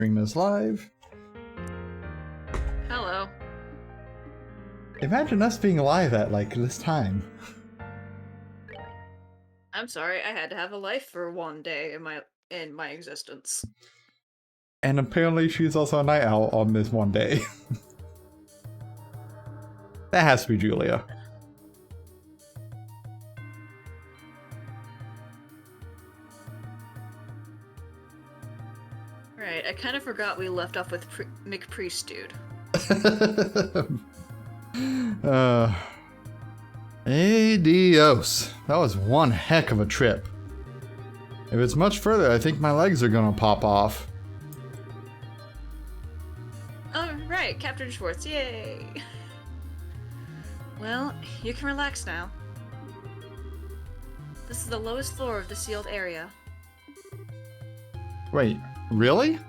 Stream this live. Hello. Imagine us being live at like this time. I'm sorry, I had to have a life for one day in my existence. And apparently she's also a night owl on this one day. That has to be Julia. Right, I kind of forgot we left off with McPriest dude. Adios. That was one heck of a trip. If it's much further, I think my legs are gonna pop off. Oh, right, Captain Schwartz, yay! Well, you can relax now. This is the lowest floor of the sealed area. Wait, really?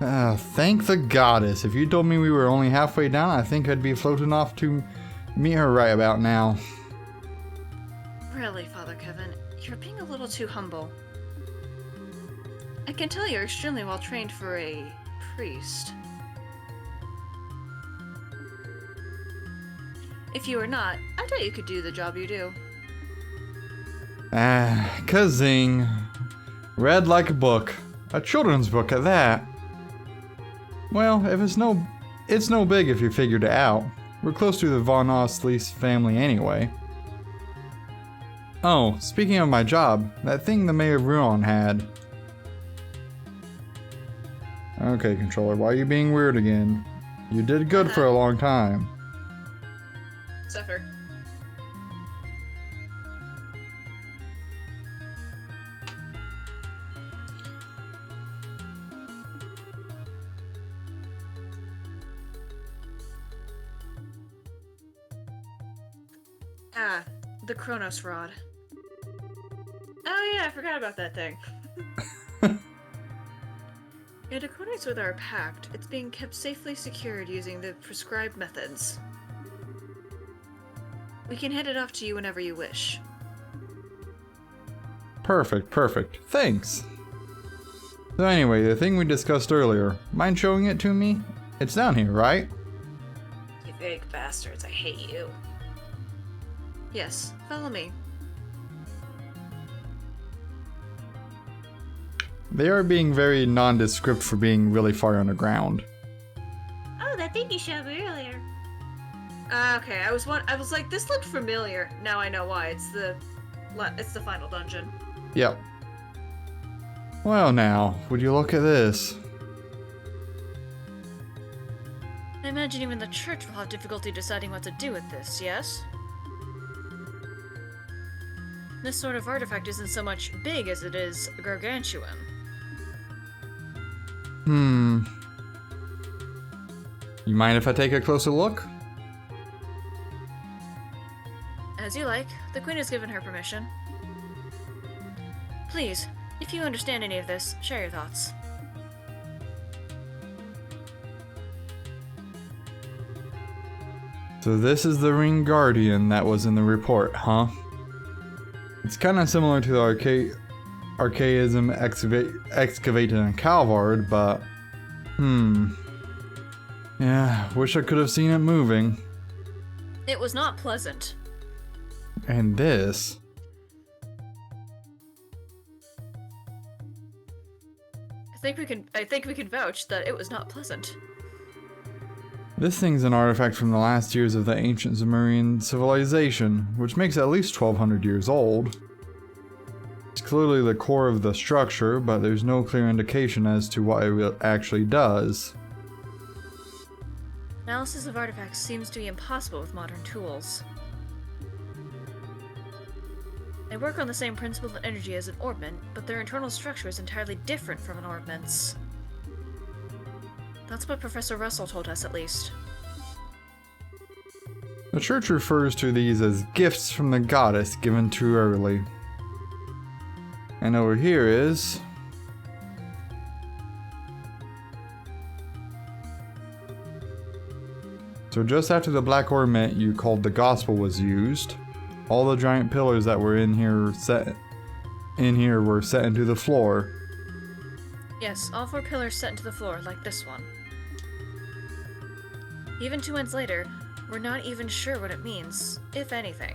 Thank the goddess. If you told me we were only halfway down, I think I'd be floating off to meet her right about now. Really, Father Kevin, you're being a little too humble. I can tell you're extremely well trained for a priest. If you were not, I doubt you could do the job you do. Kazing. Read like a book. A children's book at that. Well, if it's no big if you figured it out. We're close to the Von Ostlease family anyway. Oh, speaking of my job, that thing the Mayor of Ruon had. Okay, controller, why are you being weird again? You did good for a long time. Suffer. Ah, the Kronos Rod. Oh yeah, I forgot about that thing. In accordance with our pact, it's being kept safely secured using the prescribed methods. We can hand it off to you whenever you wish. Perfect, perfect. Thanks. So anyway, the thing we discussed earlier, mind showing it to me? It's down here, right? You big bastards, I hate you. Yes, follow me. They are being very nondescript for being really far underground. Oh, that thing you showed me earlier. Okay, I was like, this looked familiar. Now I know why. It's the final dungeon. Yep. Well now, would you look at this? I imagine even the church will have difficulty deciding what to do with this, yes? This sort of artifact isn't so much big as it is gargantuan. You mind if I take a closer look? As you like. The Queen has given her permission. Please, if you understand any of this, share your thoughts. So this is the Ring Guardian that was in the report, huh? It's kind of similar to the Archaism excavated in Calvard, but... Yeah, wish I could have seen it moving. It was not pleasant. And this... I think we can vouch that it was not pleasant. This thing's an artifact from the last years of the ancient Zemurian civilization, which makes it at least 1200 years old. It's clearly the core of the structure, but there's no clear indication as to what it actually does. Analysis of artifacts seems to be impossible with modern tools. They work on the same principle of energy as an orbment, but their internal structure is entirely different from an orbment's. That's what Professor Russell told us, at least. The church refers to these as gifts from the goddess given too early. And over here is... So just after the Black Ornament you called the Gospel was used, all the giant pillars that were in here were set into the floor. Yes, all 4 pillars set into the floor, like this one. Even 2 months later, we're not even sure what it means, if anything.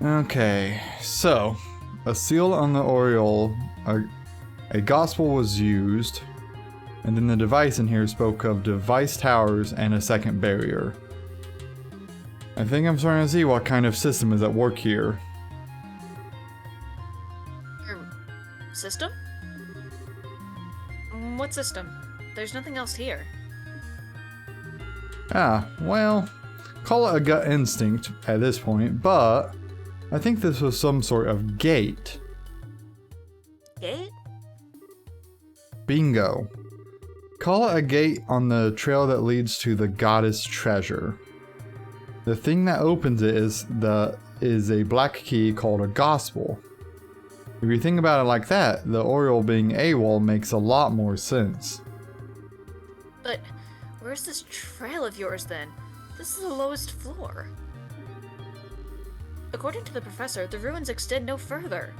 Okay, so a seal on the aureole, a gospel was used, and then the device in here spoke of device towers and a second barrier. I think I'm starting to see what kind of system is at work here. System? What system? There's nothing else here. Ah, well, call it a gut instinct at this point, but I think this was some sort of gate. Gate? Bingo. Call it a gate on the trail that leads to the goddess treasure. The thing that opens it is a black key called a gospel. If you think about it like that, the aureole being AWOL makes a lot more sense. But where's this trail of yours then? This is the lowest floor. According to the professor, the ruins extend no further.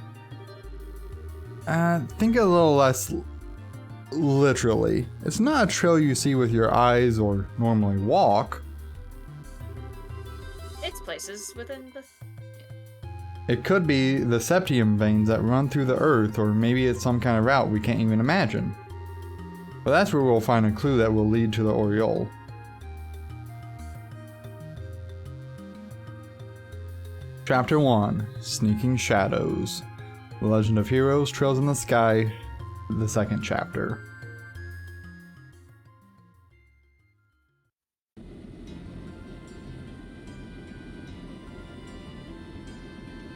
Think a little less literally. It's not a trail you see with your eyes or normally walk. It's places within the... It could be the septium veins that run through the earth, or maybe it's some kind of route we can't even imagine. But that's where we'll find a clue that will lead to the aureole. Chapter 1, Sneaking Shadows. The Legend of Heroes, Trails in the Sky, the second chapter.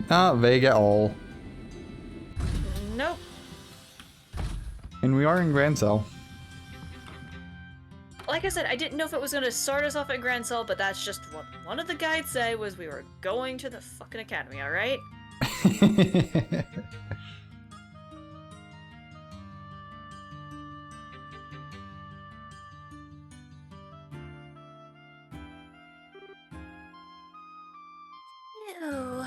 Not vague at all. Nope. And we are in Grand Cell. Like I said, I didn't know if it was going to start us off at Grand Cell, but that's just what one of the guides said was we were going to the fucking academy, alright? Ew.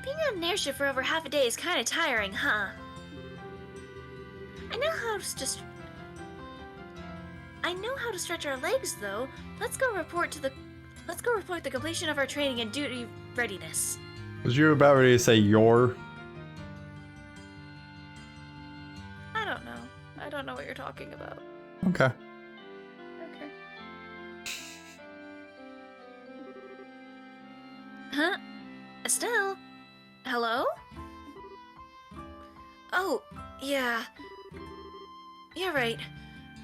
Being on an airship for over half a day is kind of tiring, huh? I know how to stretch our legs, though. Let's go report the completion of our training and duty readiness. Was you about ready to say your? I don't know. I don't know what you're talking about. Okay. Okay. Huh? Estelle? Hello? Oh, yeah. You're right.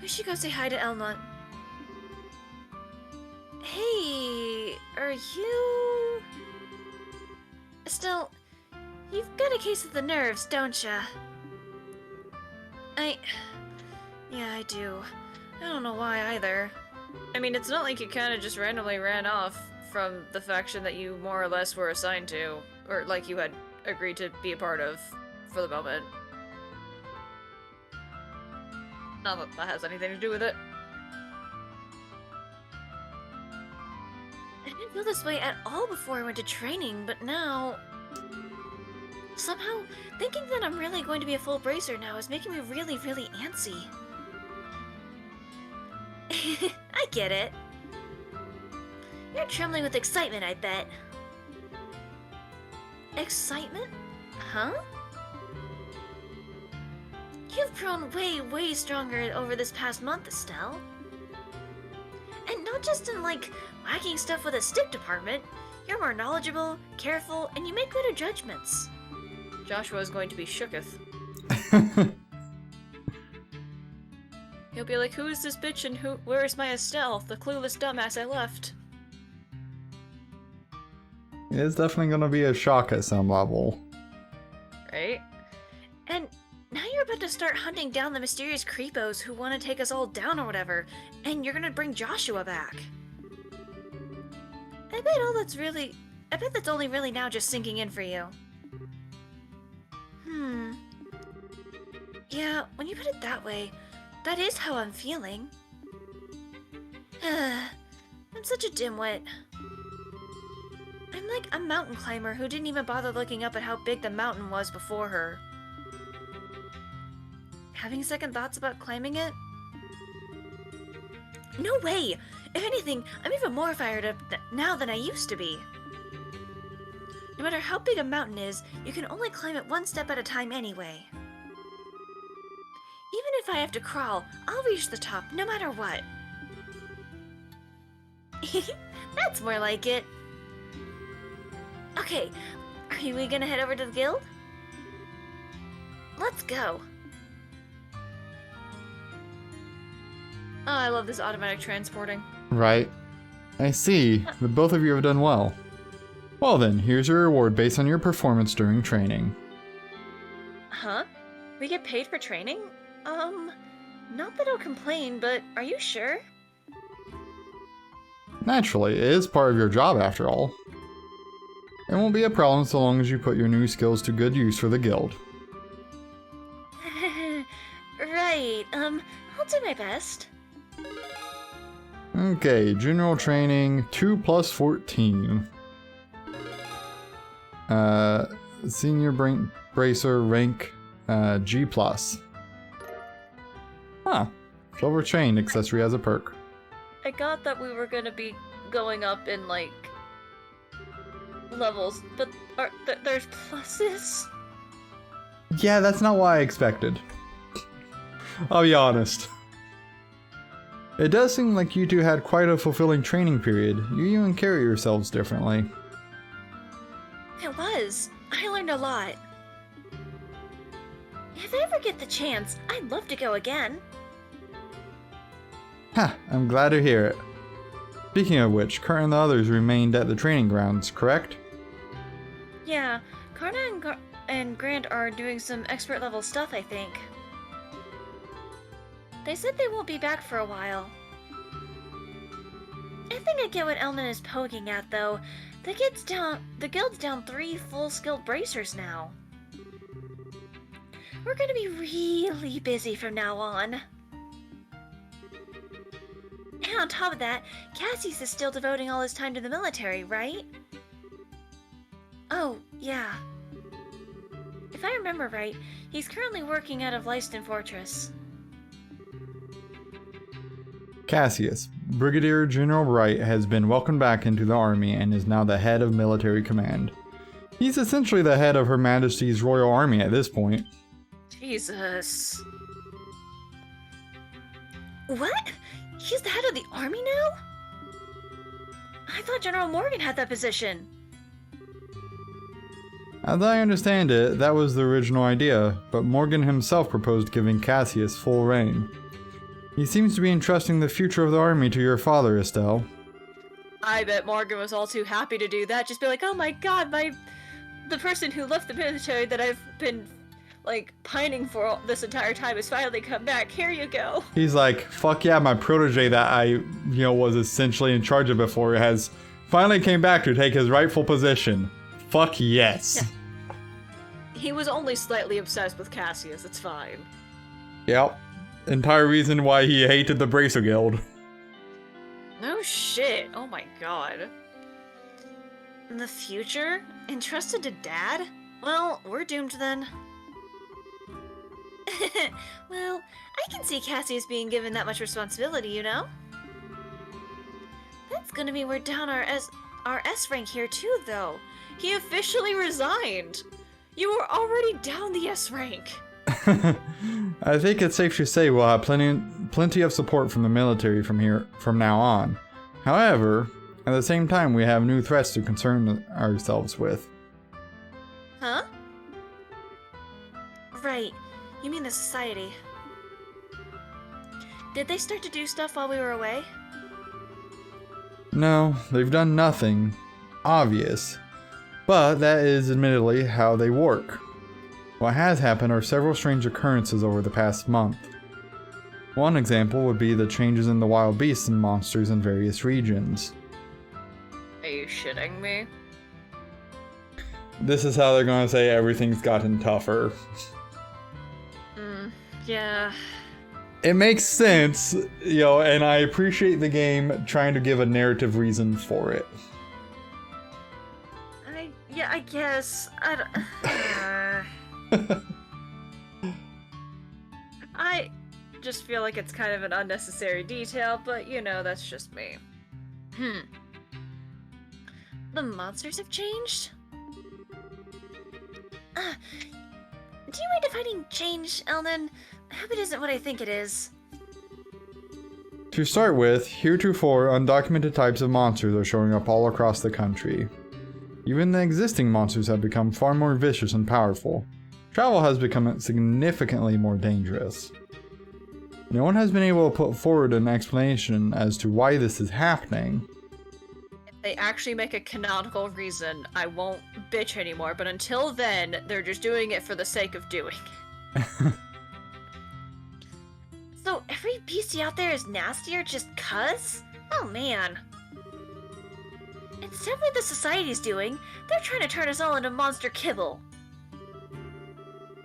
We should go say hi to Elmont. Hey, are you... Estelle, you've got a case of the nerves, don't ya? Yeah, I do. I don't know why either. I mean, it's not like you kind of just randomly ran off from the faction that you more or less were assigned to, or like you had agreed to be a part of for the moment. Not that that has anything to do with it. I didn't feel this way at all before I went to training, but now... Somehow, thinking that I'm really going to be a full bracer now is making me really, really antsy. I get it. You're trembling with excitement, I bet. Excitement? Huh? You've grown way, way stronger over this past month, Estelle. And not just in, like, whacking stuff with a stick department. You're more knowledgeable, careful, and you make better judgments. Joshua is going to be shooketh. He'll be like, who is this bitch and where is my Estelle, the clueless dumbass I left? It's definitely gonna be a shock at some level. Right? And now you're about to start hunting down the mysterious creepos who want to take us all down or whatever, and you're gonna bring Joshua back. I bet that's only really now just sinking in for you. Yeah, when you put it that way, that is how I'm feeling. I'm such a dimwit. I'm like a mountain climber who didn't even bother looking up at how big the mountain was before her. Having second thoughts about climbing it? No way! If anything, I'm even more fired up now than I used to be. No matter how big a mountain is, you can only climb it one step at a time anyway. Even if I have to crawl, I'll reach the top no matter what. That's more like it. Okay, are we gonna head over to the guild? Let's go. Oh, I love this automatic transporting. Right. I see. The both of you have done well. Well then, here's your reward based on your performance during training. Huh? We get paid for training? Not that I'll complain, but are you sure? Naturally, it is part of your job after all. It won't be a problem so long as you put your new skills to good use for the guild. Right, I'll do my best. Okay, general training 2 plus 14. Senior bracer rank G plus. Huh. Silver chain accessory as a perk. I got that we were gonna be going up in, like, levels, but there's pluses? Yeah, that's not what I expected. I'll be honest. It does seem like you two had quite a fulfilling training period. You even carry yourselves differently. It was. I learned a lot. If I ever get the chance, I'd love to go again. Ha, I'm glad to hear it. Speaking of which, Kurt and the others remained at the training grounds, correct? Yeah, Karna and Grant are doing some expert level stuff, I think. They said they won't be back for a while. I think I get what Elman is poking at, though. The guild's down 3 full-skilled bracers now. We're gonna be really busy from now on. And on top of that, Cassius is still devoting all his time to the military, right? Oh, yeah. If I remember right, he's currently working out of Lyston Fortress. Cassius, Brigadier General Wright has been welcomed back into the army and is now the head of military command. He's essentially the head of Her Majesty's Royal Army at this point. Jesus. What? He's the head of the army now? I thought General Morgan had that position. As I understand it, that was the original idea, but Morgan himself proposed giving Cassius full reign. He seems to be entrusting the future of the army to your father, Estelle. I bet Morgan was all too happy to do that. Just be like, oh my god, the person who left the military that I've been, like, pining for all this entire time has finally come back. Here you go. He's like, fuck yeah, my protege that I, was essentially in charge of before has finally came back to take his rightful position. Fuck yes. Yeah. He was only slightly obsessed with Cassius, it's fine. Yep. Entire reason why he hated the Bracer Guild. No shit. Oh my god. The future? Entrusted to Dad? Well, we're doomed then. Well, I can see Cassius being given that much responsibility, you know? That's gonna mean we're down our S rank here too, though. He officially resigned. You were already down the S rank. I think it's safe to say we'll have plenty of support from the military from now on. However, at the same time, we have new threats to concern ourselves with. Huh? Right. You mean the society. Did they start to do stuff while we were away? No, they've done nothing obvious. But that is admittedly how they work. What has happened are several strange occurrences over the past month. One example would be the changes in the wild beasts and monsters in various regions. Are you shitting me? This is how they're going to say everything's gotten tougher. Yeah. It makes sense, and I appreciate the game trying to give a narrative reason for it. guess. I don't. I just feel like it's kind of an unnecessary detail, but you know, that's just me. The monsters have changed? Do you mind if I didn't change, Elnan? I hope it isn't what I think it is. To start with, heretofore undocumented types of monsters are showing up all across the country. Even the existing monsters have become far more vicious and powerful. Travel has become significantly more dangerous. No one has been able to put forward an explanation as to why this is happening. If they actually make a canonical reason, I won't bitch anymore, but until then, they're just doing it for the sake of doing it. So every beastie out there is nastier just cuz? Oh man. It's definitely the society's doing. They're trying to turn us all into monster kibble.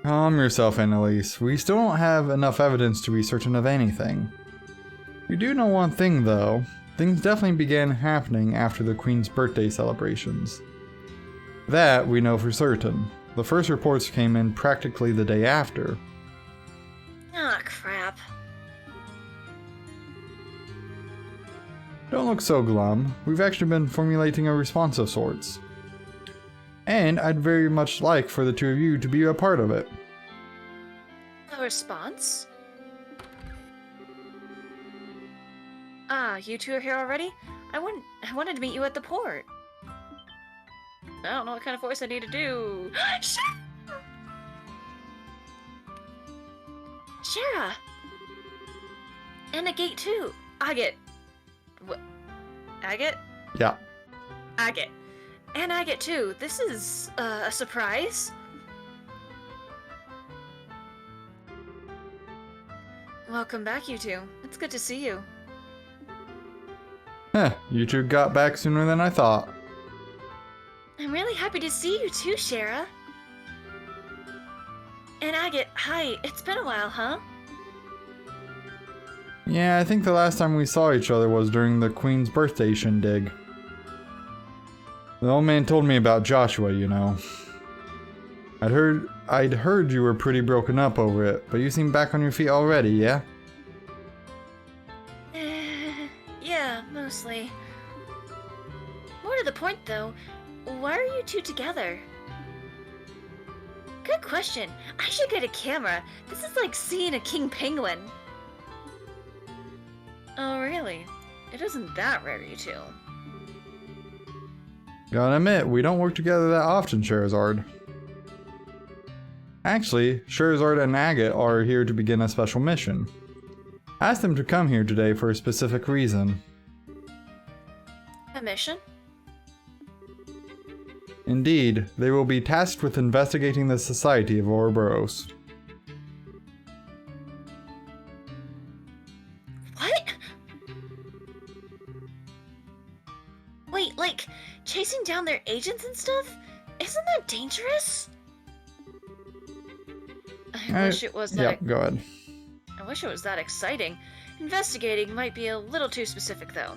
Calm yourself, Annalise. We still don't have enough evidence to be certain of anything. We do know one thing, though. Things definitely began happening after the Queen's birthday celebrations. That we know for certain. The first reports came in practically the day after. Ah, crap. Don't look so glum. We've actually been formulating a response of sorts. And I'd very much like for the two of you to be a part of it. A response? Ah, you two are here already? I wanted to meet you at the port. I don't know what kind of voice I need to do. Shara! And a gate too. Agate. What? Agate? Yeah. Agate. And Agate too. This is a surprise. Welcome back, you two. It's good to see you. Heh, you two got back sooner than I thought. I'm really happy to see you too, Shara. And Agate, hi. It's been a while, huh? Yeah, I think the last time we saw each other was during the Queen's birthday shindig. The old man told me about Joshua, you know. I'd heard you were pretty broken up over it, but you seem back on your feet already, yeah? Yeah, mostly. More to the point, though, why are you two together? Good question. I should get a camera. This is like seeing a king penguin. Oh, really? It isn't that rare, you two. Gotta admit, we don't work together that often, Scheherazade. Actually, Scheherazade and Agate are here to begin a special mission. Ask them to come here today for a specific reason. A mission? Indeed, they will be tasked with investigating the Society of Ouroboros. What? Wait, like, chasing down their agents and stuff? Isn't that dangerous? I wish it was that. Yep, go ahead. I wish it was that exciting. Investigating might be a little too specific, though.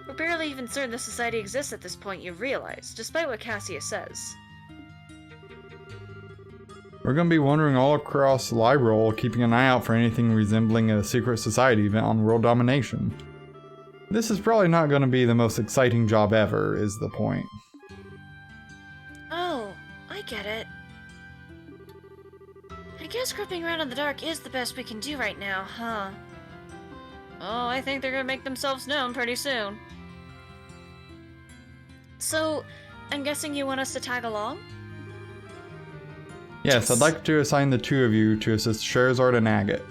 We're barely even certain the society exists at this point, you realize, despite what Cassius says. We're gonna be wandering all across Liberl, keeping an eye out for anything resembling a secret society event on world domination. This is probably not gonna be the most exciting job ever, is the point. Oh, I get it. I guess groping around in the dark is the best we can do right now, huh? Oh, I think they're gonna make themselves known pretty soon. So, I'm guessing you want us to tag along? Yes, I'd like to assign the two of you to assist Scheherazade and Agate.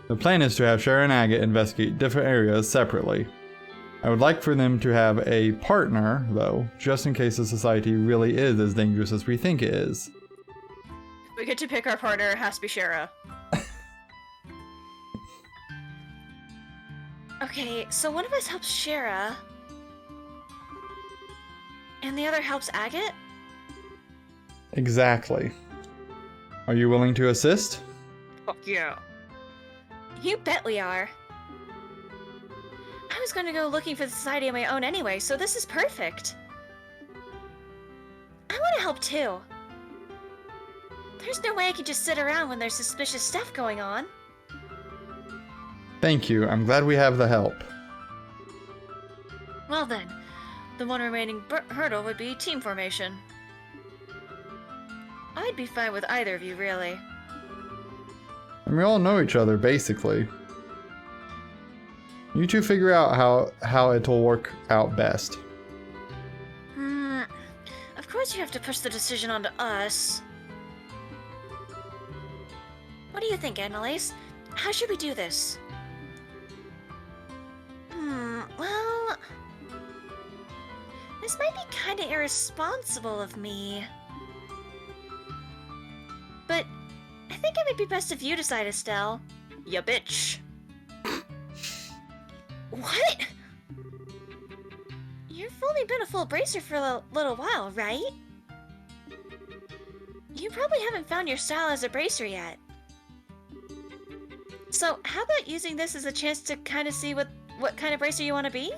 The plan is to have Shara and Agate investigate different areas separately. I would like for them to have a partner, though, just in case the society really is as dangerous as we think it is. We get to pick our partner, it has to be Shara. Okay, so one of us helps Shara. And the other helps Agate? Exactly. Are you willing to assist? Fuck yeah. You bet we are. I was going to go looking for the society on my own anyway, so this is perfect. help too. There's no way I can just sit around when there's suspicious stuff going on. Thank you. I'm glad we have the help. Well then, the one remaining hurdle would be team formation. I'd be fine with either of you, really. And we all know each other, basically. You two figure out how it'll work out best. Of course you have to push the decision onto us. What do you think, Annalise? How should we do this? Well... This might be kinda irresponsible of me. But I think it might be best if you decide, Estelle. Ya bitch. What? You've only been a full bracer for a little while, right? You probably haven't found your style as a bracer yet. So how about using this as a chance to kind of see what kind of bracer you want to be?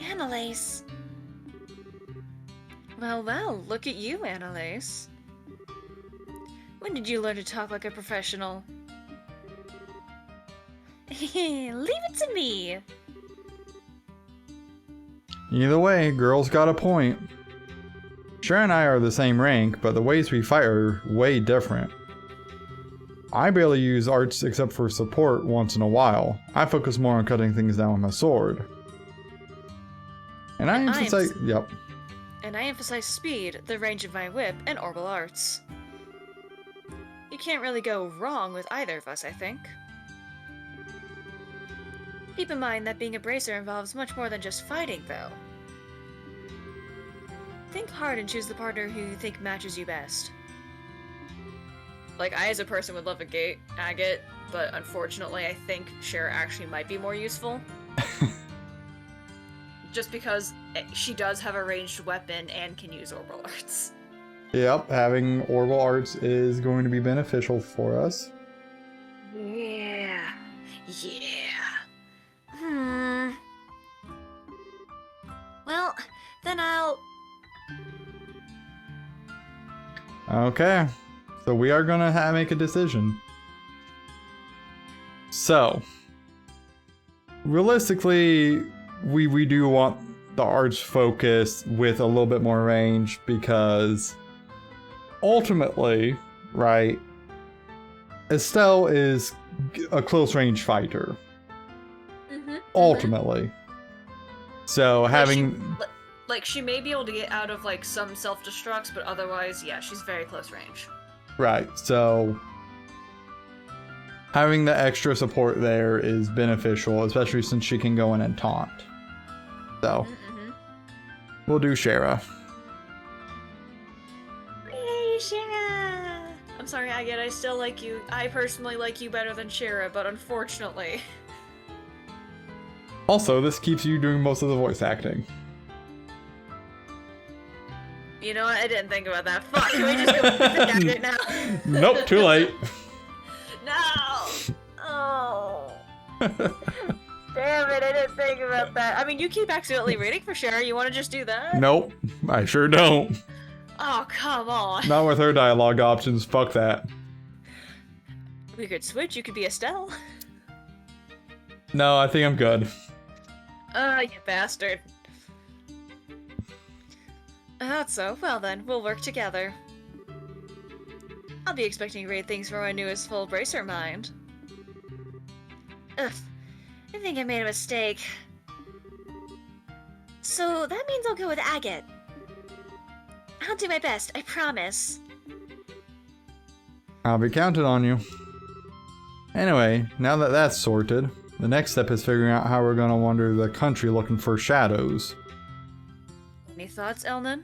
Annalise. Well, look at you, Annalise. When did you learn to talk like a professional? Leave it to me. Either way, girl's got a point. Shara and I are the same rank, but the ways we fight are way different. I barely use arts except for support once in a while. I focus more on cutting things down with my sword. And I emphasize... Yep. And I emphasize speed, the range of my whip, and orbital arts. You can't really go wrong with either of us, I think. Keep in mind that being a bracer involves much more than just fighting, though. Think hard and choose the partner who you think matches you best. Like, I as a person would love Agate, but unfortunately I think Shara actually might be more useful. Just because she does have a ranged weapon and can use orbital arts. Yep, having orbital arts is going to be beneficial for us. Yeah. Well, then I'll... Okay, so we are gonna make a decision. So, realistically, we do want the arts focus with a little bit more range because ultimately, right, Estelle is a close range fighter. Ultimately. So having... Like, she may be able to get out of, like, some self-destructs, but otherwise, yeah, she's very close range. Right, so having the extra support there is beneficial, especially since she can go in and taunt. So, we'll do Shara. Yay, Shara! I'm sorry, Agate, I still like you. I personally like you better than Shara, but unfortunately... Also, this keeps you doing most of the voice acting. You know what? I didn't think about that. Fuck, can we just go with Agate now? Nope, too late. No! Oh. Damn it, I didn't think about that. I mean, you keep accidentally reading for Shara. You want to just do that? Nope, I sure don't. Oh, come on. Not with her dialogue options, fuck that. We could switch. You could be Estelle. No, I think I'm good. You bastard. I thought so. Well then, we'll work together. I'll be expecting great things from my newest full bracer mind. Ugh. I think I made a mistake. So that means I'll go with Agate. I'll do my best, I promise. I'll be counted on you. Anyway, now that that's sorted, the next step is figuring out how we're gonna wander the country looking for shadows. Any thoughts, Elnan?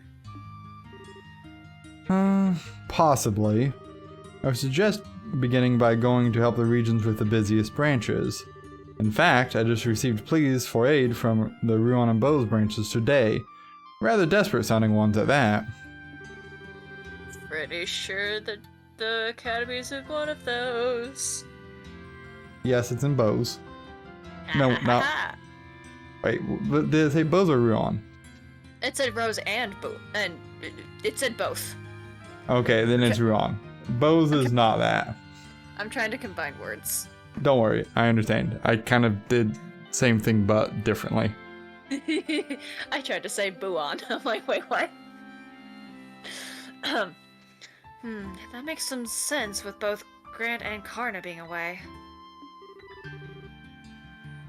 Possibly. I would suggest beginning by going to help the regions with the busiest branches. In fact, I just received pleas for aid from the Ruan and Bose branches today. Rather desperate sounding ones at that. Pretty sure that the Academy's in one of those. Yes, it's in Bose. No, not... Wait, did it say Bose or Ruan? It said Rose and It said both. Okay, then it's wrong. Bose is not that. I'm trying to combine words. Don't worry, I understand. I kind of did same thing but differently. I tried to say Buon. I'm like, wait, what? That makes some sense with both Grant and Karna being away.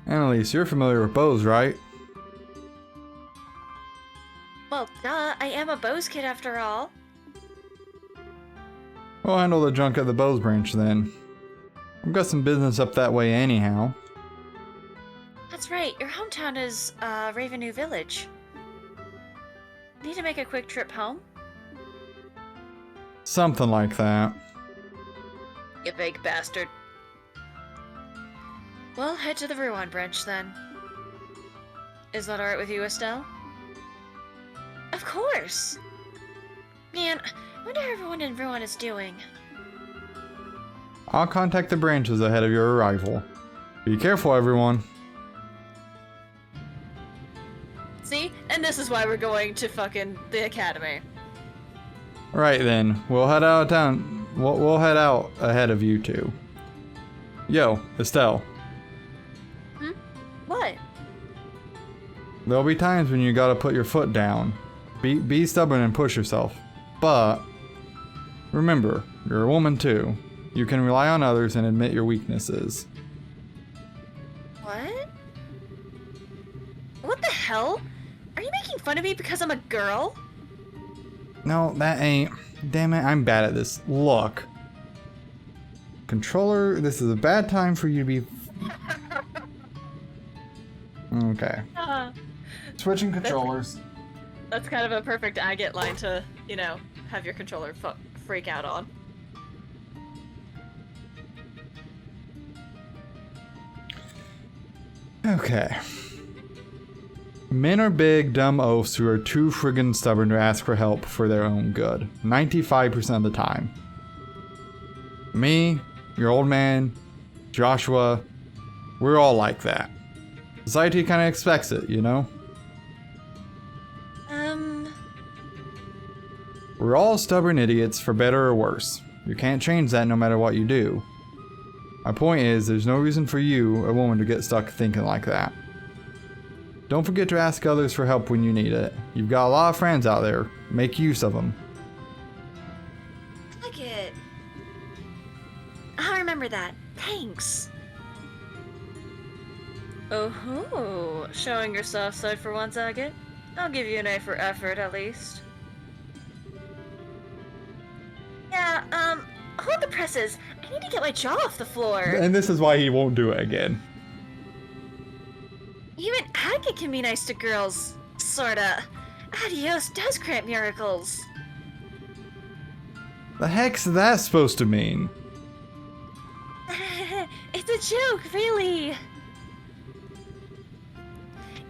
Annalise, you're familiar with Bose, right? Well, duh, I am a Bose kid after all. We'll handle the junk at the Bose branch then. I've got some business up that way anyhow. That's right, your hometown is, Ravennew Village. Need to make a quick trip home? Something like that. You big bastard. Well, head to the Ruan branch then. Is that alright with you, Estelle? Of course! Man, I wonder how everyone in Ruan is doing. I'll contact the branches ahead of your arrival. Be careful, everyone. See? And this is why we're going to fucking the academy. Right then, we'll head out of town. We'll head out ahead of you two. Yo, Estelle. What? There'll be times when you gotta put your foot down. Be stubborn and push yourself. But remember, you're a woman too. You can rely on others and admit your weaknesses. What? What the hell? Are you making fun of me because I'm a girl? No, that ain't. Damn it, I'm bad at this. Look. Controller, this is a bad time for you to be. Okay. Switching controllers. That's kind of a perfect agate line to, you know, have your controller freak out on. Okay. Men are big, dumb oafs who are too friggin' stubborn to ask for help for their own good. 95% of the time. Me, your old man, Joshua, we're all like that. Society kinda expects it, you know? We're all stubborn idiots, for better or worse. You can't change that no matter what you do. My point is, there's no reason for you, a woman, to get stuck thinking like that. Don't forget to ask others for help when you need it. You've got a lot of friends out there. Make use of them. Like it. I'll remember that. Thanks. Oh, showing your soft side for once, Agate. I'll give you an A for effort, at least. Yeah, hold the presses. I need to get my jaw off the floor. And this is why he won't do it again. Even Agate can be nice to girls. Sorta. Adios does grant miracles. The heck's that supposed to mean? It's a joke, really.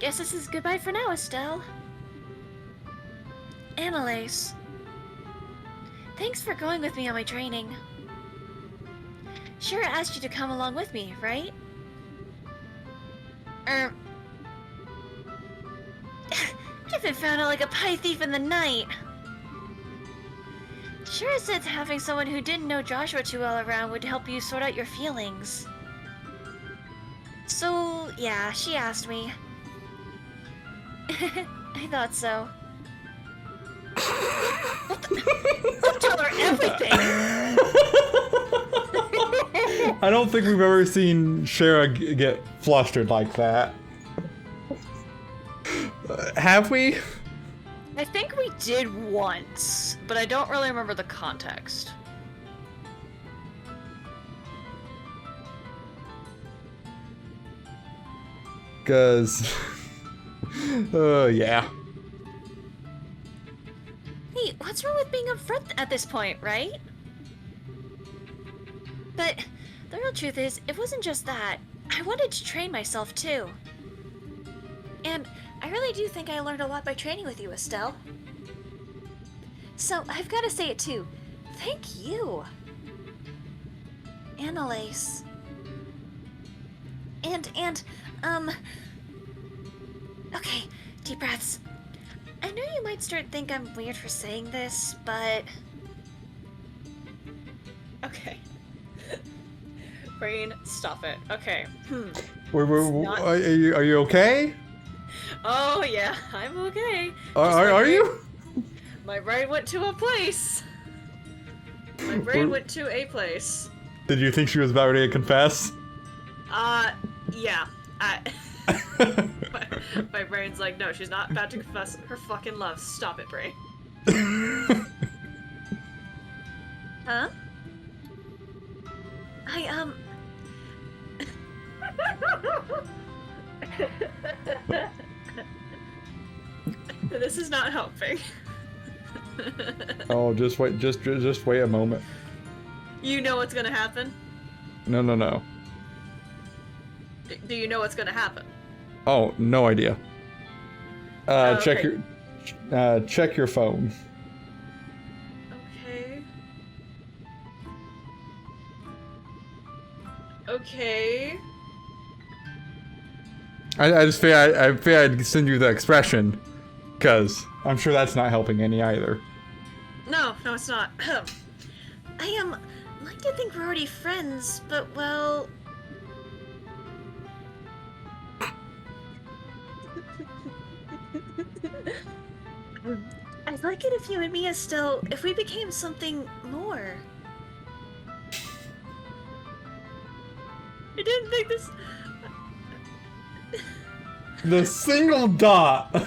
Guess this is goodbye for now, Estelle. Annalise. Thanks for going with me on my training. Shira asked you to come along with me, right? I've been found out like a pie thief in the night. Shira said having someone who didn't know Joshua too well around would help you sort out your feelings. So, yeah, she asked me. I thought so. Don't tell her everything! I don't think we've ever seen Shara get flustered like that. Have we? I think we did once, but I don't really remember the context. Cause... yeah. Hey, what's wrong with being upfront at this point, right? But the real truth is, it wasn't just that. I wanted to train myself too. And I really do think I learned a lot by training with you, Estelle. So I've got to say it too. Thank you. Annalise. And, okay, deep breaths. I know you might start think I'm weird for saying this, but Okay. Brain, stop it. Okay. Are you okay? Oh yeah, I'm okay. Are you? My brain went to a place. My brain went to a place. Did you think she was about ready to confess? Yeah. My brain's like, no, she's not about to confess her fucking love. Stop it, brain. huh? This is not helping. Oh, just wait a moment. You know what's gonna happen? No. Do you know what's gonna happen? Oh, no idea. Check okay. check your phone. Okay. I just figured I'd send you the expression, cause I'm sure that's not helping any either. No, it's not. I like to think we're already friends, but well. I'd like it if you and me, Estelle, if we became something more. I didn't think this. The single dot. Like,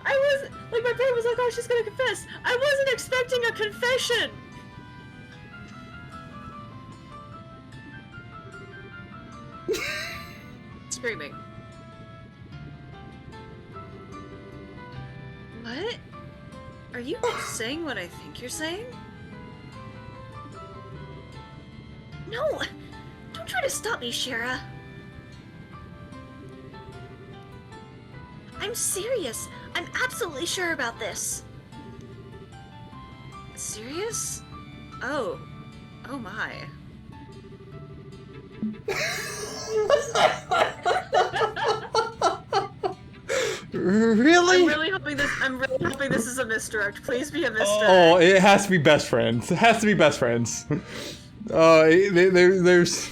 my brain was like, oh, she's gonna confess. I wasn't expecting a confession. Screaming. What? Are you saying what I think you're saying? No! Don't try to stop me, Shira. I'm serious. I'm absolutely sure about this. Serious? Oh. Oh my. Really? I'm really hoping this is a misdirect. Please be a misdirect. Oh, it has to be best friends. It has to be best friends. There's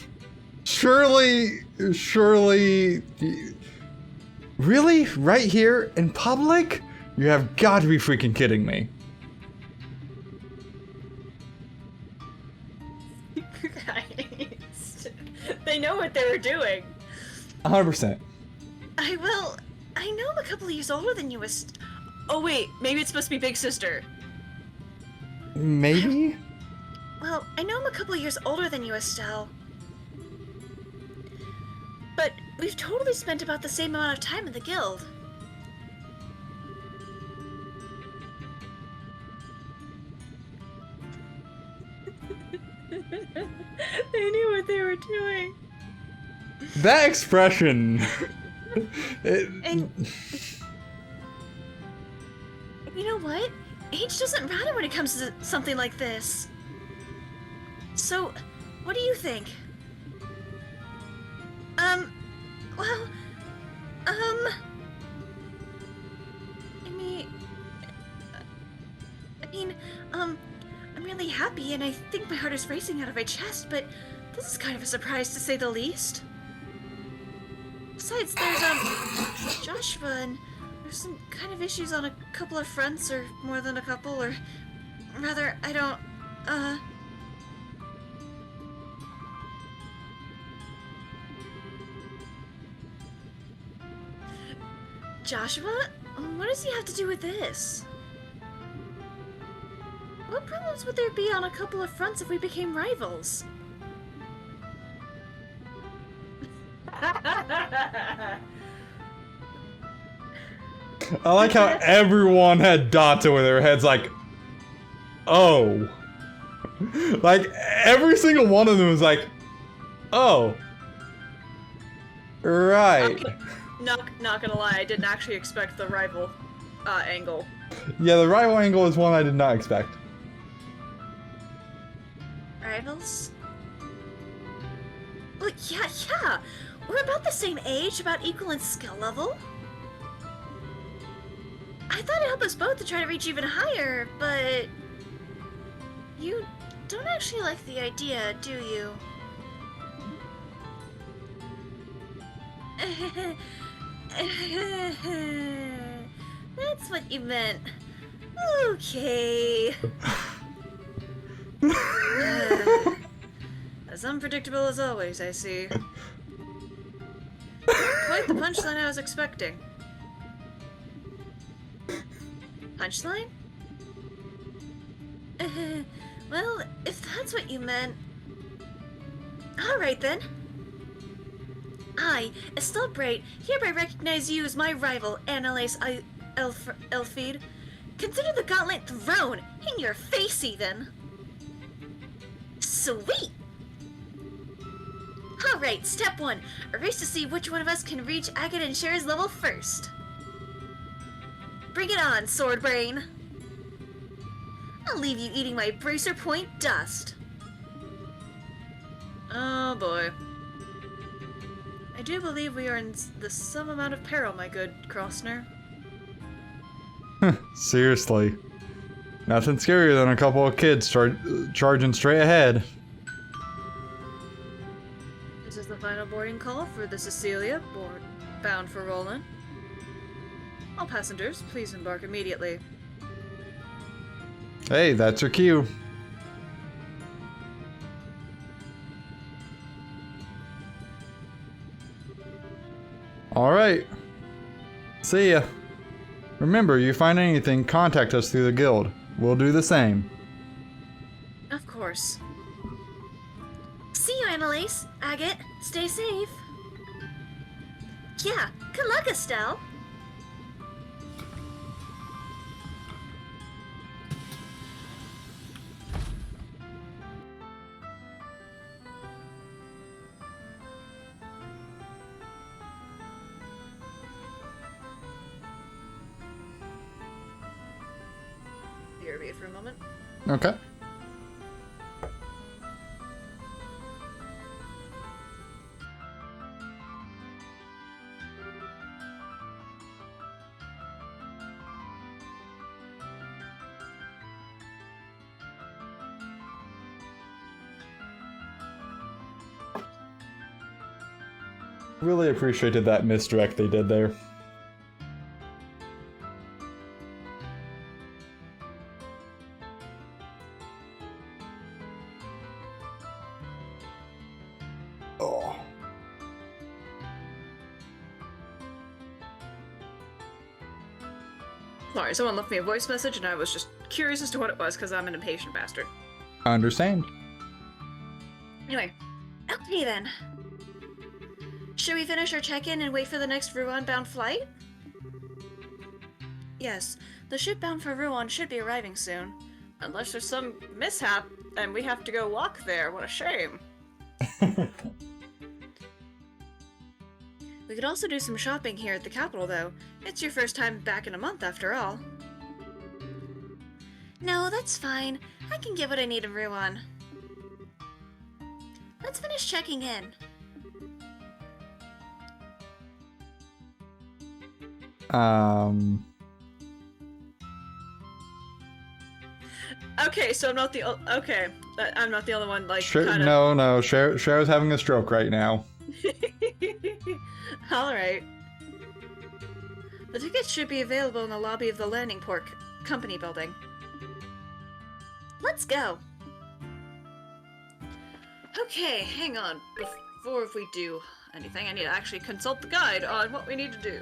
surely, really? Right here in public? You have got to be freaking kidding me. They know what they were doing. 100%. I know I'm a couple of years older than you, Oh wait, maybe it's supposed to be big sister. Maybe? Well, I know I'm a couple of years older than you, Estelle. But we've totally spent about the same amount of time in the guild. They knew what they were doing. That expression. And you know what? Age doesn't matter when it comes to something like this. So, what do you think? I'm really happy and I think my heart is racing out of my chest, but this is kind of a surprise to say the least. Besides, there's, Joshua, and there's some kind of issues on a couple of fronts, or more than a couple, or rather, I don't, Joshua? What does he have to do with this? What problems would there be on a couple of fronts if we became rivals? I like how everyone had dots over their heads, like, oh. Like, every single one of them was like, oh. Right. Okay. Not gonna lie, I didn't actually expect the rival angle. Yeah, the rival angle is one I did not expect. Rivals? Well, yeah. We're about the same age, about equal in skill level. I thought it'd help us both to try to reach even higher, but you don't actually like the idea, do you? That's what you meant. Okay. As unpredictable as always, I see. Quite the punchline I was expecting. Punchline? Well, if that's what you meant... Alright then. I, Estelle Bright, hereby recognize you as my rival, Annalise Elfried. Consider the gauntlet thrown in your face, even. Sweet! Alright, step 1. A race to see which one of us can reach Agate and Cher's level first. Bring it on, Sword Brain. I'll leave you eating my Bracer Point dust. Oh boy. I do believe we are in some amount of peril, my good Krosner. Seriously. Nothing scarier than a couple of kids charging straight ahead. This is the final boarding call for the Cecilia, bound for Roland. All passengers, please embark immediately. Hey, that's your cue. Alright. See ya. Remember, you find anything, contact us through the guild. We'll do the same. Of course. See you, Annalise. Agate, stay safe. Yeah, good luck, Estelle. BRB for a moment. Okay. Really appreciated that misdirect they did there. Oh. Sorry, someone left me a voice message and I was just curious as to what it was because I'm an impatient bastard. I understand. Anyway, Okay then. Should we finish our check-in and wait for the next Ruan-bound flight? yes, the ship bound for Ruan should be arriving soon. Unless there's some mishap and we have to go walk there. What a shame. We could also do some shopping here at the capital, though. It's your first time back in a month, after all. No, that's fine. I can get what I need in Ruan. Let's finish checking in. Okay, so I'm not the okay. I'm not the only one. Like, No, no. Cher's having a stroke right now. All right. The tickets should be available in the lobby of the landing port company building. Let's go. Okay, hang on. Before we do anything, I need to actually consult the guide on what we need to do.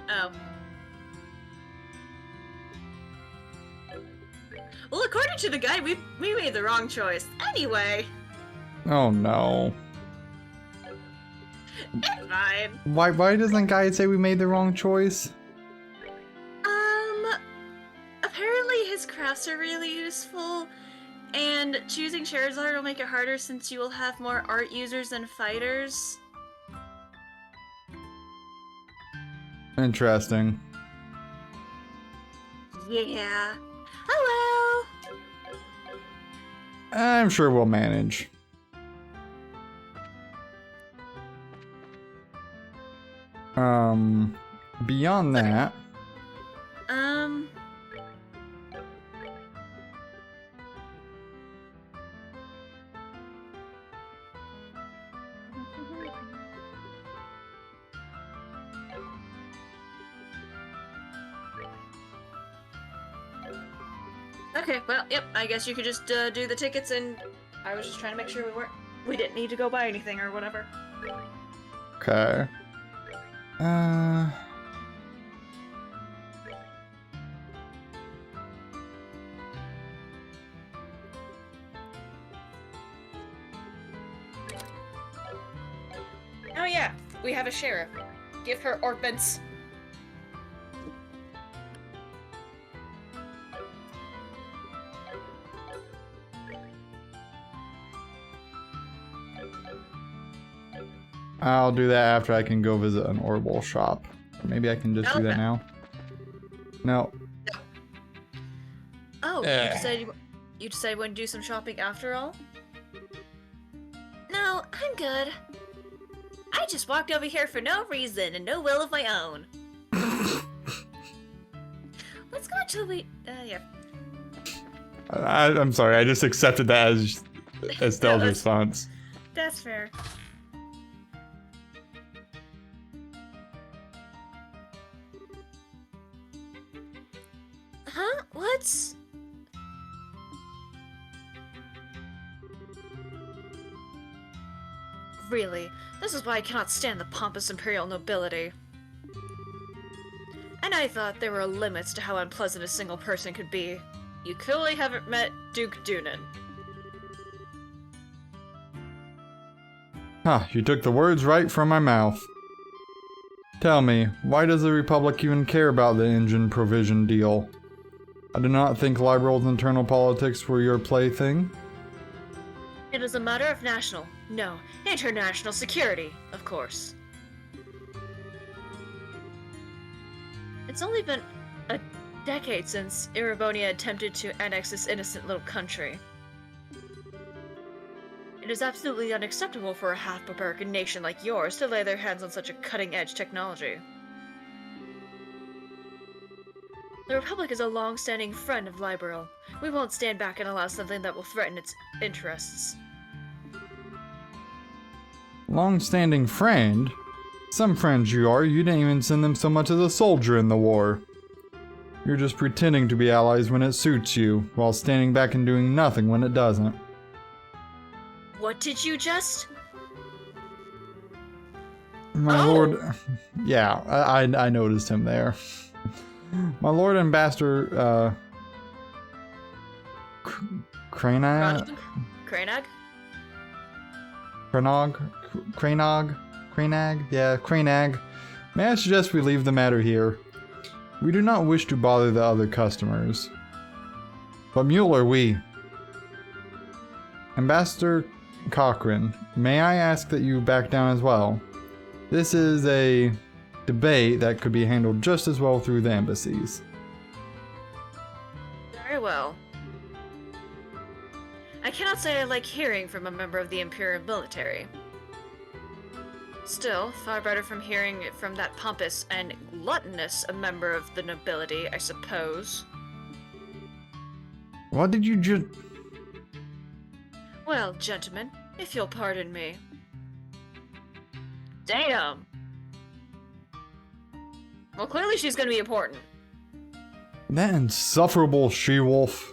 Oh. Well, according to the guide, we made the wrong choice. Anyway, Oh no. it's fine. Why doesn't guide say we made the wrong choice? Apparently his crafts are really useful, and choosing Charizard will make it harder since you will have more art users than fighters. Interesting. Yeah. Oh well. I'm sure we'll manage. Beyond Okay. that, Okay, well, yep, I guess you could just do the tickets, and I was just trying to make sure we didn't need to go buy anything or whatever. okay. Oh yeah, we have a sheriff. Give her orpans. I'll do that after I can go visit an Orbital shop. Maybe I can just do that Okay. now. No. Oh, Eh. you decided you want to do some shopping after all? No, I'm good. I just walked over here for no reason and no will of my own. Let's go until we. Yeah. I'm sorry, I just accepted that as Estelle's that's- response. That's fair. Huh? What's. Really, this is why I cannot stand the pompous imperial nobility. And I thought there were limits to how unpleasant a single person could be. You clearly haven't met Duke Dunan. Huh, you took the words right from my mouth. Tell me, why does the Republic even care about the engine provision deal? I do not think Liberal's internal politics were your plaything. It is a matter of national, no, international security, of course. It's only been a decade since Erebonia attempted to annex this innocent little country. It is absolutely unacceptable for a half-barbaric nation like yours to lay their hands on such a cutting-edge technology. The Republic is a long-standing friend of Liberal. We won't stand back and allow something that will threaten its interests. Long-standing friend? Some friends you are, you didn't even send them so much as a soldier in the war. You're just pretending to be allies when it suits you, while standing back and doing nothing when it doesn't. What did you just? My Oh! lord... Yeah, I noticed him there. My lord ambassador, Cranag? Cranag? Cranag? Yeah, Cranag. May I suggest we leave the matter here? We do not wish to bother the other customers. But Mueller, we... Ambassador Cochrane, may I ask that you back down as well? This is a debate that could be handled just as well through the embassies. Very well. I cannot say I like hearing from a member of the Imperial military. Still, far better from hearing it from that pompous and gluttonous a member of the nobility, I suppose. What did you just... Well, gentlemen, if you'll pardon me. Damn! Well, clearly she's gonna be important. That insufferable she-wolf.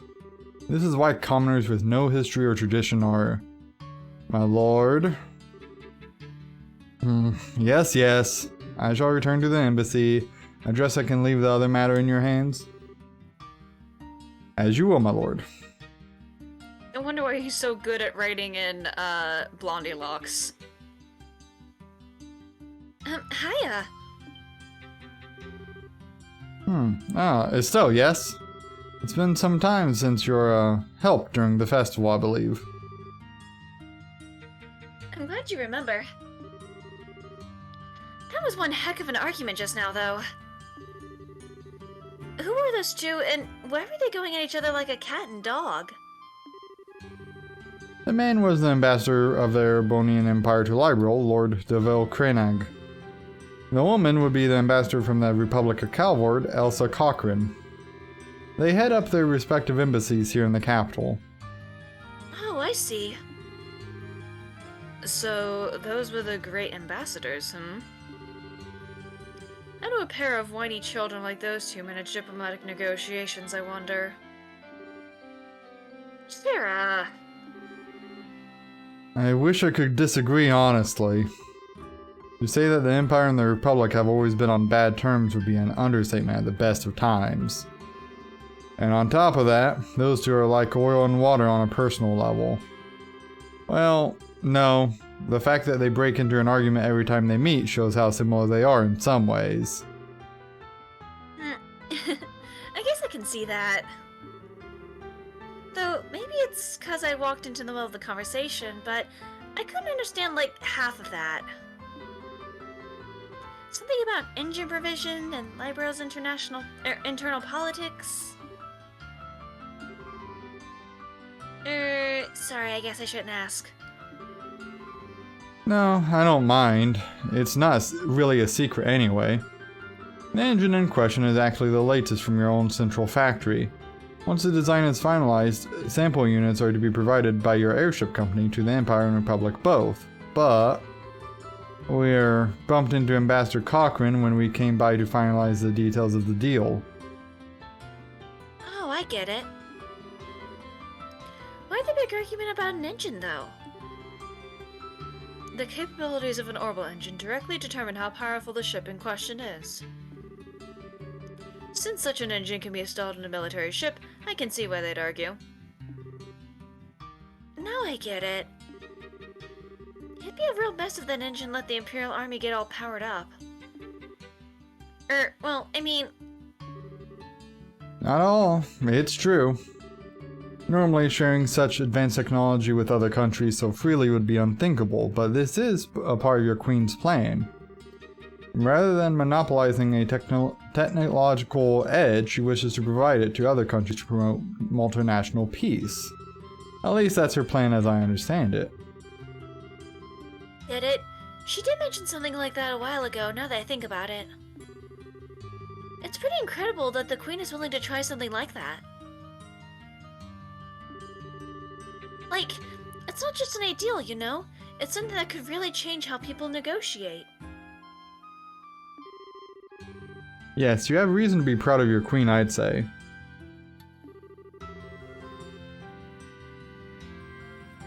This is why commoners with no history or tradition are... My lord... Yes, yes. I shall return to the embassy. I trust I can leave the other matter in your hands. As you will, my lord. I wonder why he's so good at writing in, Blondie Locks. Hiya. Estelle, yes? It's been some time since your, help during the festival, I believe. I'm glad you remember. That was one heck of an argument just now, though. Who were those two, and why were they going at each other like a cat and dog? The man was the ambassador of the Erebonian Empire to Liberal, Lord Deville Cranag. The woman would be the ambassador from the Republic of Calvord, Elsa Cochran. They head up their respective embassies here in the capital. Oh, I see. So, those were the great ambassadors, How do a pair of whiny children like those two manage diplomatic negotiations, I wonder? Sarah! I wish I could disagree honestly. To say that the Empire and the Republic have always been on bad terms would be an understatement at the best of times. And on top of that, those two are like oil and water on a personal level. Well, no. The fact that they break into an argument every time they meet shows how similar they are in some ways. I guess I can see that. Though, maybe it's because I walked into the middle of the conversation, but I couldn't understand like half of that. Something about engine provision and Libra's internal politics. Sorry, I guess I shouldn't ask. No, I don't mind. It's not really a secret anyway. The engine in question is actually the latest from your own central factory. Once the design is finalized, sample units are to be provided by your airship company to the Empire and Republic both. But we're bumped into Ambassador Cochran when we came by to finalize the details of the deal. Oh, I get it. Why the big argument about an engine, though? The capabilities of an orbital engine directly determine how powerful the ship in question is. Since such an engine can be installed in a military ship, I can see why they'd argue. Now I get it. It'd be a real mess if that engine let the Imperial Army get all powered up. Well, I mean... Not all. It's true. Normally, sharing such advanced technology with other countries so freely would be unthinkable, but this is a part of your Queen's plan. Rather than monopolizing a technological edge, she wishes to provide it to other countries to promote multinational peace. At least that's her plan as I understand it. Get it? She did mention something like that a while ago, now that I think about it. It's pretty incredible that the Queen is willing to try something like that. Like, it's not just an ideal, you know? It's something that could really change how people negotiate. Yes, you have reason to be proud of your Queen, I'd say.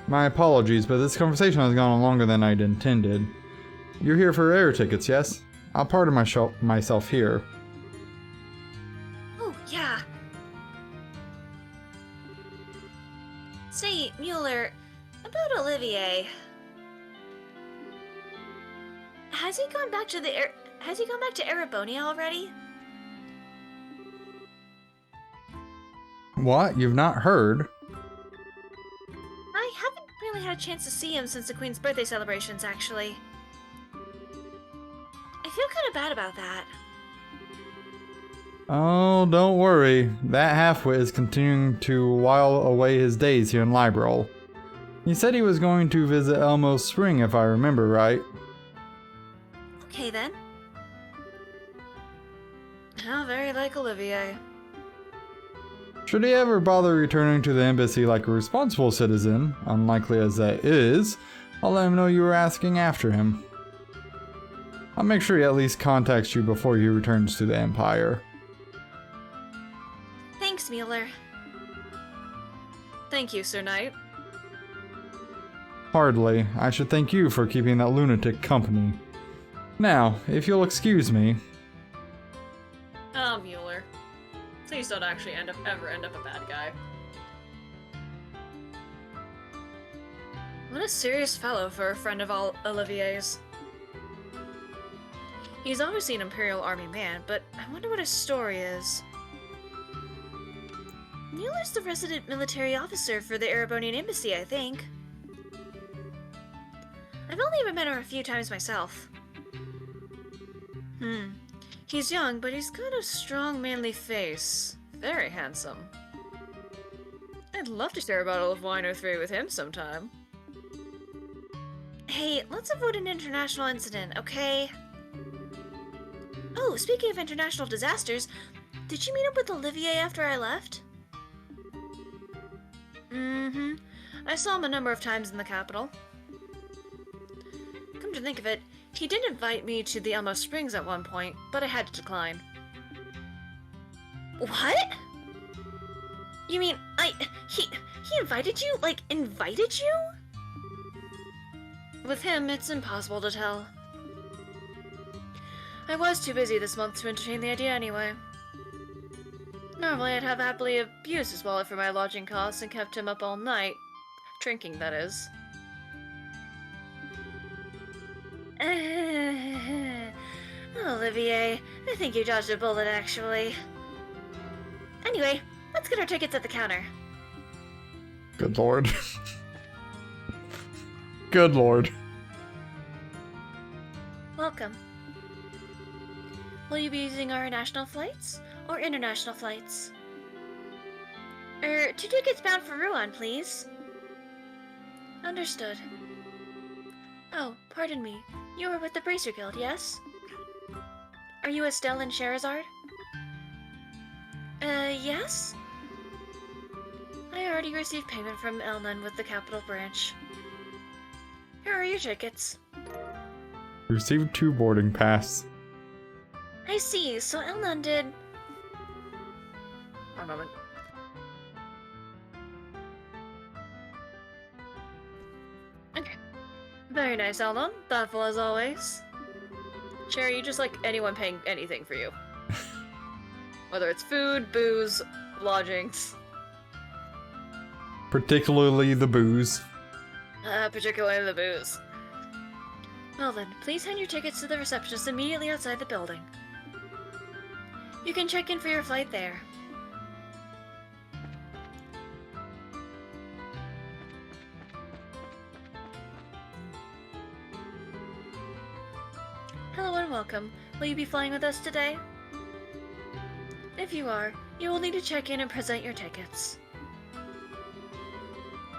My apologies, but this conversation has gone on longer than I'd intended. You're here for air tickets, yes? I'll pardon myself here. Oh, yeah. Say, Mueller, about Olivier. Has he gone back to Erebonia already? What? You've not heard? I haven't really had a chance to see him since the Queen's birthday celebrations, actually. I feel kind of bad about that. Oh, don't worry. That halfwit is continuing to while away his days here in Liberl. He said he was going to visit Elmo Spring, if I remember right. Okay, then. How very like Olivier. Should he ever bother returning to the embassy like a responsible citizen, unlikely as that is, I'll let him know you were asking after him. I'll make sure he at least contacts you before he returns to the Empire. Thanks, Mueller. Thank you, Sir Knight. Hardly. I should thank you for keeping that lunatic company. Now, if you'll excuse me. Oh, Mueller. Please don't actually ever end up a bad guy. What a serious fellow for a friend of all Olivier's. He's obviously an Imperial Army man, but I wonder what his story is. Mueller's the resident military officer for the Erebonian Embassy, I think. I've only ever met her a few times myself. He's young, but he's got a strong, manly face. Very handsome. I'd love to share a bottle of wine or three with him sometime. Hey, let's avoid an international incident, okay? Oh, speaking of international disasters, did you meet up with Olivier after I left? Mm-hmm. I saw him a number of times in the capital. Come to think of it, he did invite me to the Elmo Springs at one point, but I had to decline. What? You mean, he invited you? Like, invited you? With him, it's impossible to tell. I was too busy this month to entertain the idea anyway. Normally, I'd have happily abused his wallet for my lodging costs and kept him up all night. Drinking, that is. Olivier, I think you dodged a bullet, actually. Anyway, let's get our tickets at the counter. Good lord. Good lord. Welcome. Will you be using our national flights or international flights? 2 tickets bound for Rouen, please. Understood. Oh, pardon me. You were with the Bracer Guild, yes? Are you Estelle and Sherazard? Yes? I already received payment from Elnan with the Capital Branch. Here are your tickets. Received 2 boarding pass. I see, so Elnan did... One moment. Okay. Very nice, Elnan. Thoughtful as always. Sherry, you just like anyone paying anything for you. Whether it's food, booze, lodgings. Particularly the booze. Particularly the booze. Well then, please hand your tickets to the receptionist immediately outside the building. You can check in for your flight there. Hello and welcome. Will you be flying with us today? If you are, you will need to check in and present your tickets.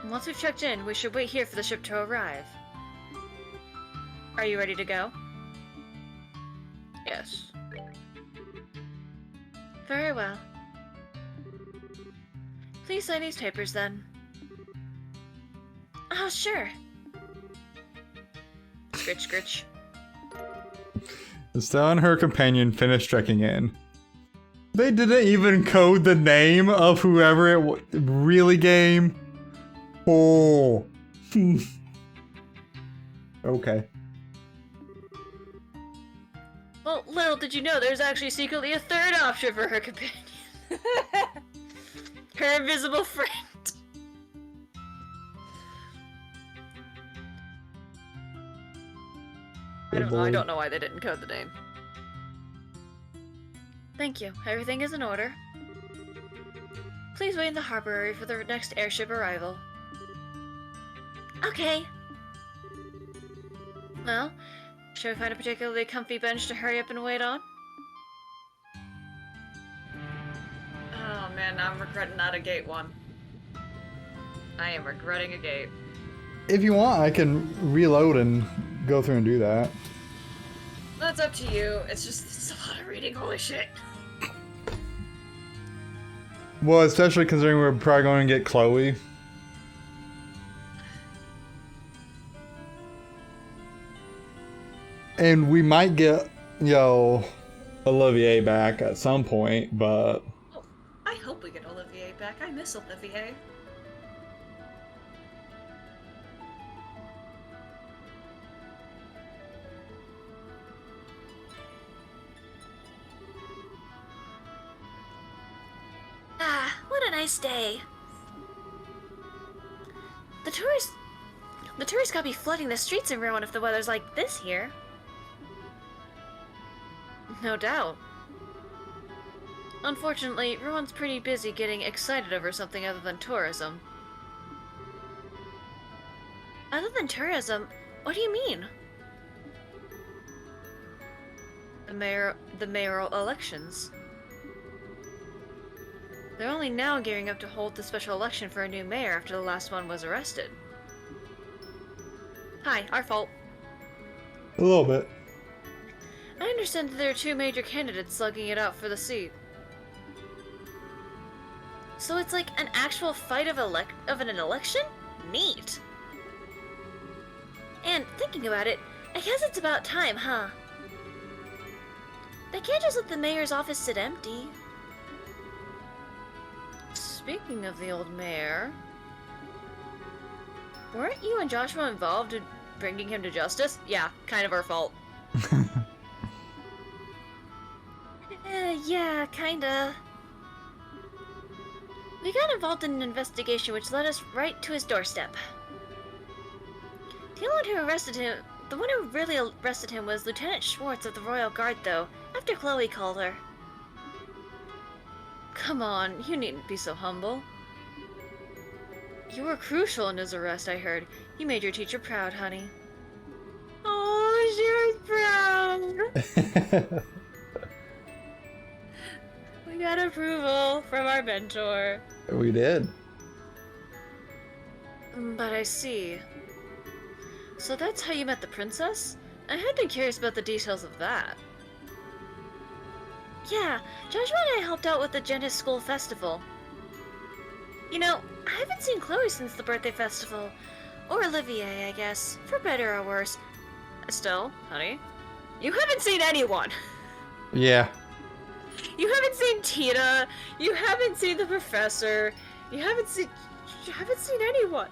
Once we've checked in, we should wait here for the ship to arrive. Are you ready to go? Yes. Very well. Please sign these papers then. Oh, sure. Scritch, scritch. Estelle and her companion finished checking in. They didn't even code the name of whoever it really game. Oh. Okay. Well, little did you know there's actually secretly a third option for her companion. Her invisible friend. I don't know why they didn't code the name. Thank you. Everything is in order. Please wait in the harbor area for the next airship arrival. Okay. Well, should we find a particularly comfy bench to hurry up and wait on? Oh man, now I'm regretting not a gate one. I am regretting a gate. If you want, I can reload and go through and do that. That's up to you. It's a lot of reading. Holy shit. Well, especially considering we're probably going to get Chloe. And we might get, Olivier back at some point, but... Oh, I hope we get Olivier back. I miss Olivier. Ah, what a nice day. The tourists gotta be flooding the streets in Rouen if the weather's like this here. No doubt. Unfortunately, Rowan's pretty busy getting excited over something other than tourism. Other than tourism, what do you mean? The mayoral elections. They're only now gearing up to hold the special election for a new mayor after the last one was arrested. Hi, our fault. A little bit. I understand that there are two major candidates slugging it out for the seat. So it's like an actual fight of an election? Neat. And thinking about it, I guess it's about time, huh? They can't just let the mayor's office sit empty. Speaking of the old mayor, weren't you and Joshua involved in bringing him to justice? Yeah, kind of our fault. Yeah, kinda. We got involved in an investigation which led us right to his doorstep. The one who really arrested him was Lieutenant Schwartz of the Royal Guard, though, after Chloe called her. Come on, you needn't be so humble. You were crucial in his arrest, I heard. You made your teacher proud, honey. Oh, she was proud. We got approval from our mentor. We did. But I see. So that's how you met the princess? I had been curious about the details of that. Yeah, Joshua and I helped out with the Genis School Festival. You know, I haven't seen Chloe since the birthday festival. Or Olivier, I guess, for better or worse. Estelle, honey, you haven't seen anyone. Yeah. You haven't seen Tita. You haven't seen the professor. You haven't seen anyone.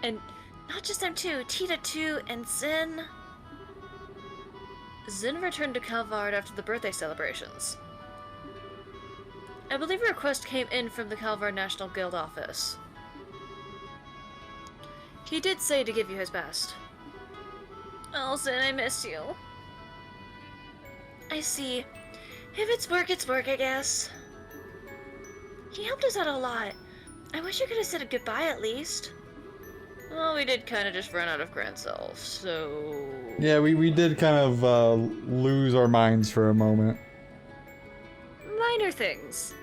And not just them two, Tita too, and Zin. Zin returned to Calvard after the birthday celebrations. I believe a request came in from the Calvard National Guild office. He did say to give you his best. Oh, Zin, I miss you. I see. If it's work, I guess. He helped us out a lot. I wish you could have said a goodbye at least. Well, we did kind of just run out of Grand Self, so... Yeah, we did kind of lose our minds for a moment. Minor things.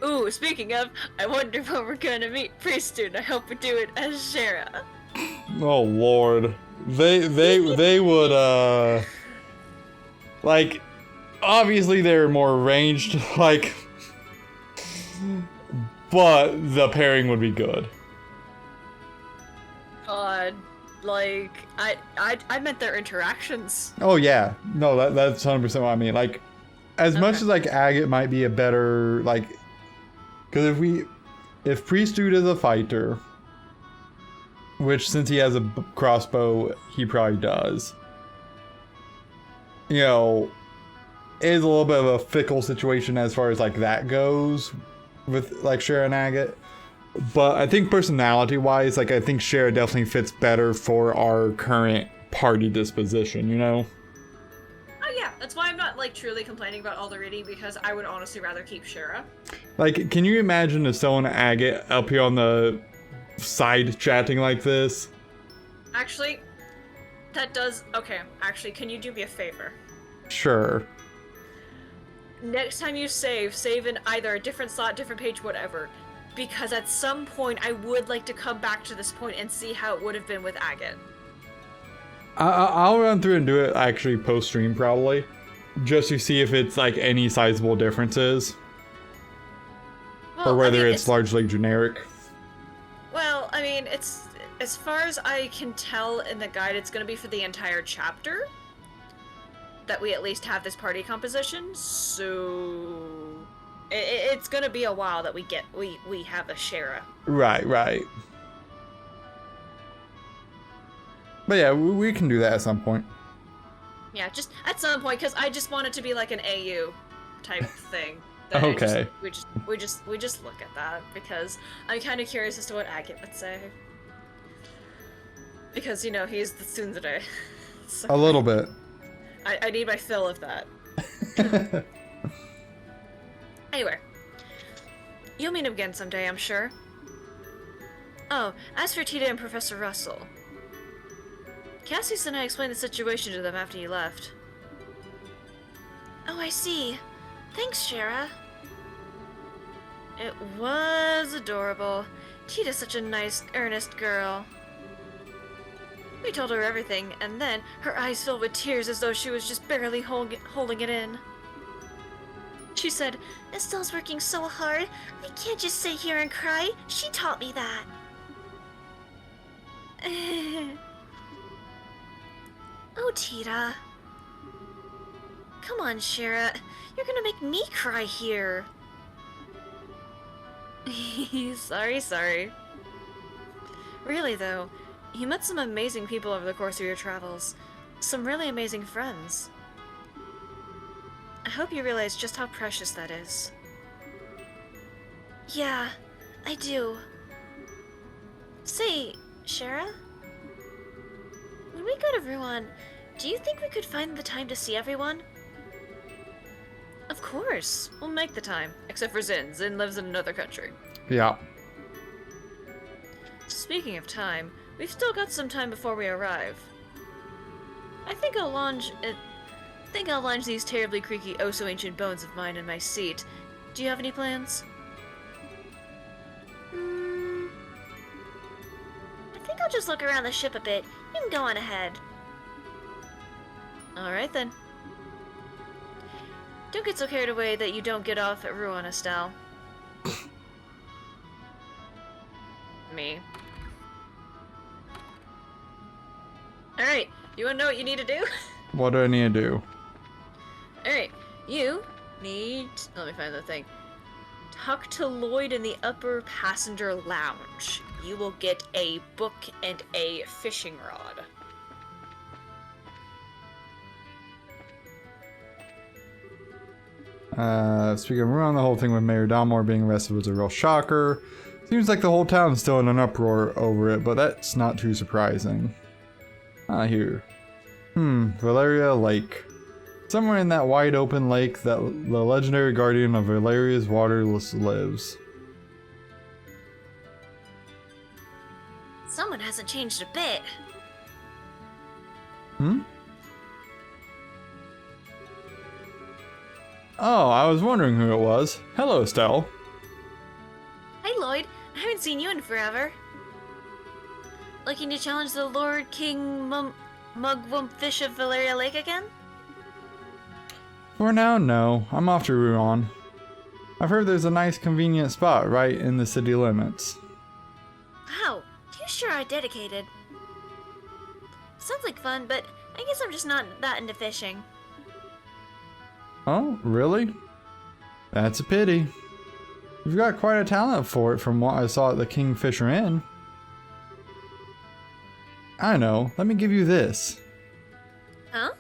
Ooh, speaking of, I wonder when we're gonna meet Priesthood. I hope we do it as Shara. Oh lord. They would like obviously they're more ranged, like, but the pairing would be good. God, like, I meant their interactions. Oh yeah. No, that's 100% what I mean. Like, as much Okay. as like Agate might be a better, like, because if Priesthood is a fighter, which since he has a crossbow, he probably does, you know, it is a little bit of a fickle situation as far as like that goes with like Shara and Agate. But I think personality-wise, like, I think Shara definitely fits better for our current party disposition, you know? Oh yeah, that's why I'm not like truly complaining about all the reading, because I would honestly rather keep Shara. Like, can you imagine if someone Agate up here on the side chatting like this? Actually, that does... Okay, actually, can you do me a favor? Sure. Next time you save in either a different slot, different page, whatever. Because at some point, I would like to come back to this point and see how it would have been with Agate. I'll run through and do it actually post-stream probably, just to see if it's like any sizable differences, Well, or whether I mean, it's largely generic. Well, I mean, it's... As far as I can tell in the guide, it's going to be for the entire chapter that we at least have this party composition, so... It's gonna be a while that we have a Shara. Right. But yeah, we can do that at some point. Yeah, just at some point, because I just want it to be like an AU type thing. Okay. We just look at that, because I'm kind of curious as to what Agate would say. Because, you know, he's the tsundere. So A little bit. I need my fill of that. Anyway. You'll meet him again someday, I'm sure. Oh, as for Tita and Professor Russell. Cassius and I explained the situation to them after you left. Oh, I see. Thanks, Shara. It was adorable. Tita's such a nice, earnest girl. We told her everything, and then her eyes filled with tears as though she was just barely holding it in. She said, Estelle's working so hard. I can't just sit here and cry. She taught me that. Oh, Tita. Come on, Shira. You're gonna make me cry here. Sorry. Really, though, you met some amazing people over the course of your travels. Some really amazing friends. I hope you realize just how precious that is. Yeah, I do. Say, Shira? When we go to Ruan, do you think we could find the time to see everyone? Of course, we'll make the time. Except for Zin. Zin lives in another country. Yeah. Speaking of time, we've still got some time before we arrive. I think I'll launch these terribly creaky, oh-so-ancient bones of mine in my seat. Do you have any plans? I think I'll just look around the ship a bit. You can go on ahead. Alright then. Don't get so carried away that you don't get off at Ruan, Estelle. Me. Alright, you wanna know what you need to do? What do I need to do? Alright, you need... Let me find the thing. Talk to Lloyd in the upper passenger lounge. You will get a book and a fishing rod. Speaking of Ruan, the whole thing with Mayor Dalmor being arrested was a real shocker. Seems like the whole town's still in an uproar over it, but that's not too surprising. Here. Valeria Lake. Somewhere in that wide open lake that the legendary guardian of Valeria's waters lives. Someone hasn't changed a bit. Oh, I was wondering who it was. Hello, Estelle. Hey, Lloyd. I haven't seen you in forever. Looking to challenge the Lord King Mugwumpfish of Valeria Lake again? For now, no. I'm off to Ruan. I've heard there's a nice convenient spot right in the city limits. Wow, you sure are dedicated. Sounds like fun, but I guess I'm just not that into fishing. Oh, really? That's a pity. You've got quite a talent for it from what I saw at the Kingfisher Inn. I know, let me give you this. Huh?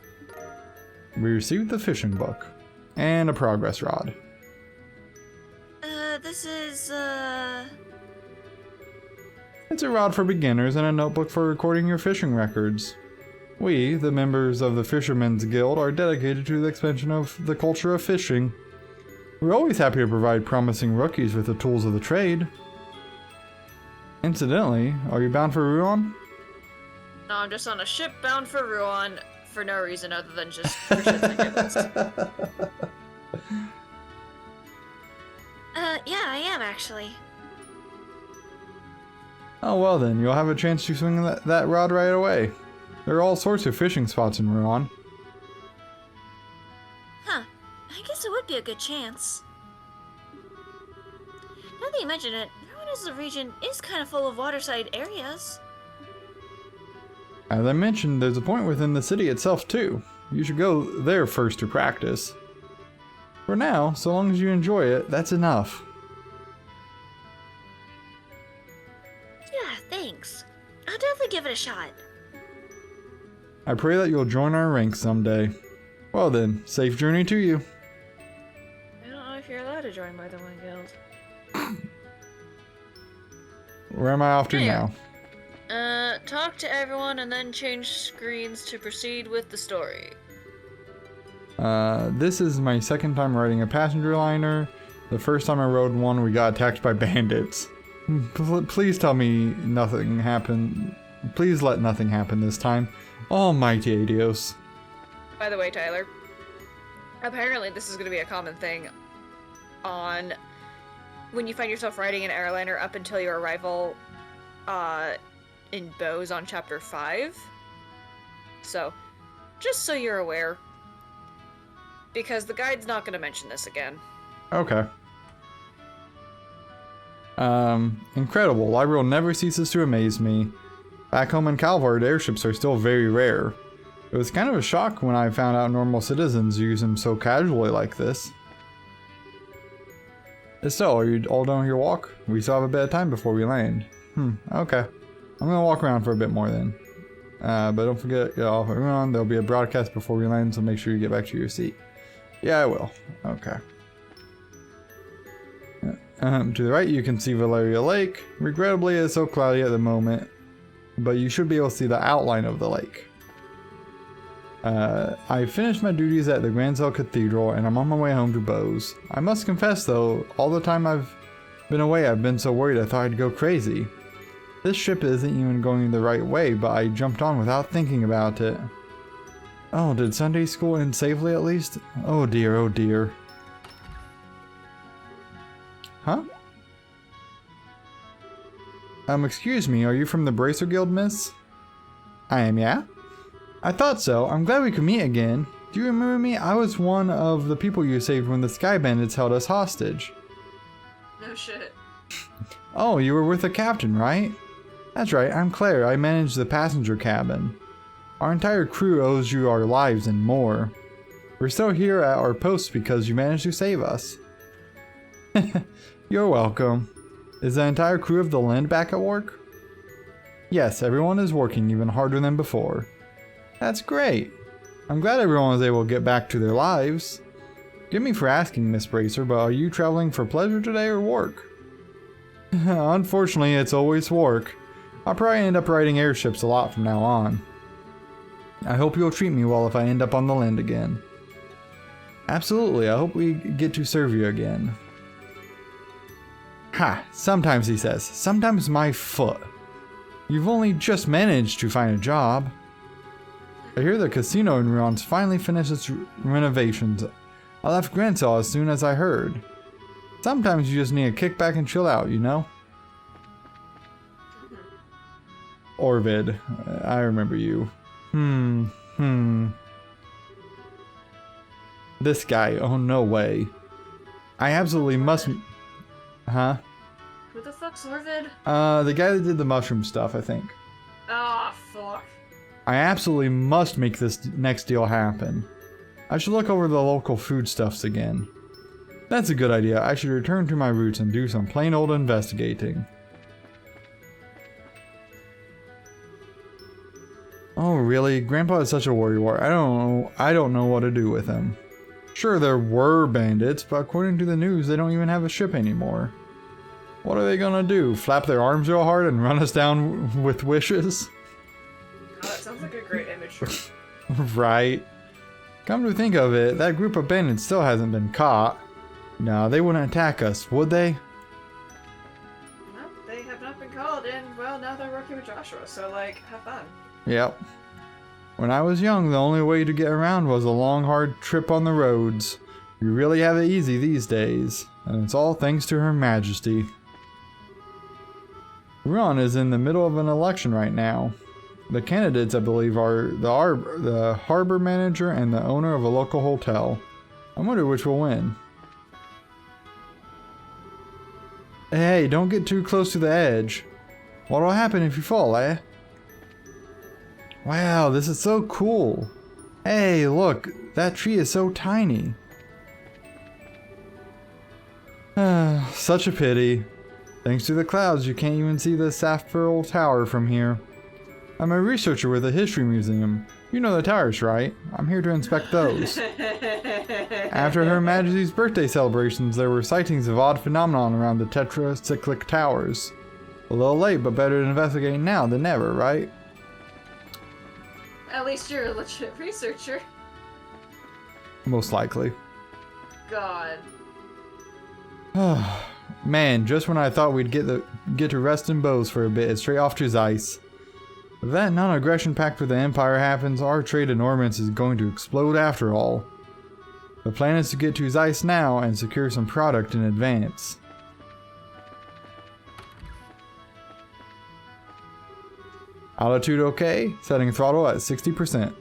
We received the fishing book. And a progress rod. This is, It's a rod for beginners and a notebook for recording your fishing records. We, the members of the Fishermen's Guild, are dedicated to the expansion of the culture of fishing. We're always happy to provide promising rookies with the tools of the trade. Incidentally, are you bound for Ruan? No, I'm just on a ship bound for Ruan for no reason other than just for shits and giggles. Yeah, I am actually. Oh well then, you'll have a chance to swing that rod right away. There are all sorts of fishing spots in Ruan. Huh. I guess it would be a good chance. Now that you mention it, Ruan as a region is kind of full of waterside areas. As I mentioned, there's a point within the city itself too. You should go there first to practice. For now, so long as you enjoy it, that's enough. Yeah, thanks. I'll definitely give it a shot. I pray that you'll join our ranks someday. Well then, safe journey to you. I don't know if you're allowed to join more than one guild. Where am I off to Yeah. now? Talk to everyone and then change screens to proceed with the story. This is my second time riding a passenger liner. The first time I rode one, we got attacked by bandits. Please tell me nothing happened. Please let nothing happen this time. Almighty Adios. By the way, Tyler, apparently this is going to be a common thing on when you find yourself riding an airliner up until your arrival in Bose on chapter 5. So, just so you're aware. Because the guide's not going to mention this again. Okay. Incredible. Libril never ceases to amaze me. Back home in Calvard, airships are still very rare. It was kind of a shock when I found out normal citizens use them so casually like this. Estelle, are you all done with your walk? We still have a bit of time before we land. Okay. I'm gonna walk around for a bit more then. But don't forget, everyone, there'll be a broadcast before we land, so make sure you get back to your seat. Yeah, I will. Okay. To the right, you can see Valeria Lake. Regrettably, it's so cloudy at the moment, but you should be able to see the outline of the lake. I finished my duties at the Granzel Cathedral, and I'm on my way home to Bose. I must confess, though, all the time I've been away, I've been so worried I thought I'd go crazy. This ship isn't even going the right way, but I jumped on without thinking about it. Oh, did Sunday school end safely at least? Oh dear, oh dear. Huh? Excuse me, are you from the Bracer Guild, miss? I am, yeah? I thought so. I'm glad we could meet again. Do you remember me? I was one of the people you saved when the Sky Bandits held us hostage. No shit. Oh, you were with the captain, right? That's right, I'm Claire. I manage the passenger cabin. Our entire crew owes you our lives and more. We're still here at our post because you managed to save us. You're welcome. Is the entire crew of the Lind back at work? Yes, everyone is working even harder than before. That's great. I'm glad everyone was able to get back to their lives. Forgive me for asking, Miss Bracer, but are you traveling for pleasure today or work? Unfortunately, it's always work. I'll probably end up riding airships a lot from now on. I hope you'll treat me well if I end up on the Lind again. Absolutely, I hope we get to serve you again. Ha, sometimes he says, sometimes my foot. You've only just managed to find a job. I hear the casino in Ruan's finally finished its renovations. I left Granzel as soon as I heard. Sometimes you just need to kick back and chill out, you know? Orvid, I remember you. This guy, oh no way. I absolutely must... Huh? Who the fuck's Orvid? The guy that did the mushroom stuff, I think. Ah, fuck. I absolutely must make this next deal happen. I should look over the local foodstuffs again. That's a good idea. I should return to my roots and do some plain old investigating. Oh really? Grandpa is such a worrywart. I don't know what to do with him. Sure, there were bandits, but according to the news, they don't even have a ship anymore. What are they gonna do? Flap their arms real hard and run us down with wishes? Oh, that sounds like a great image. Right. Come to think of it, that group of bandits still hasn't been caught. No, they wouldn't attack us, would they? No, they have not been called, and well, now they're working with Joshua, so like, have fun. Yep. When I was young, the only way to get around was a long, hard trip on the roads. We really have it easy these days, and it's all thanks to Her Majesty. Ruan is in the middle of an election right now. The candidates, I believe, are the harbor manager and the owner of a local hotel. I wonder which will win. Hey, don't get too close to the edge. What'll happen if you fall, eh? Wow, this is so cool. Hey, look, that tree is so tiny. Such a pity. Thanks to the clouds, you can't even see the Saphirol Tower from here. I'm a researcher with the History Museum. You know the towers, right? I'm here to inspect those. After Her Majesty's birthday celebrations, there were sightings of odd phenomenon around the tetracyclic towers. A little late, but better to investigate now than never, right? At least you're a legit researcher. Most likely. God. Man, just when I thought we'd get to rest in Bose for a bit, it's straight off to Zeiss. If that non-aggression pact with the Empire happens, our trade in Ormans is going to explode after all. The plan is to get to Zeiss now and secure some product in advance. Altitude okay, setting throttle at 60%.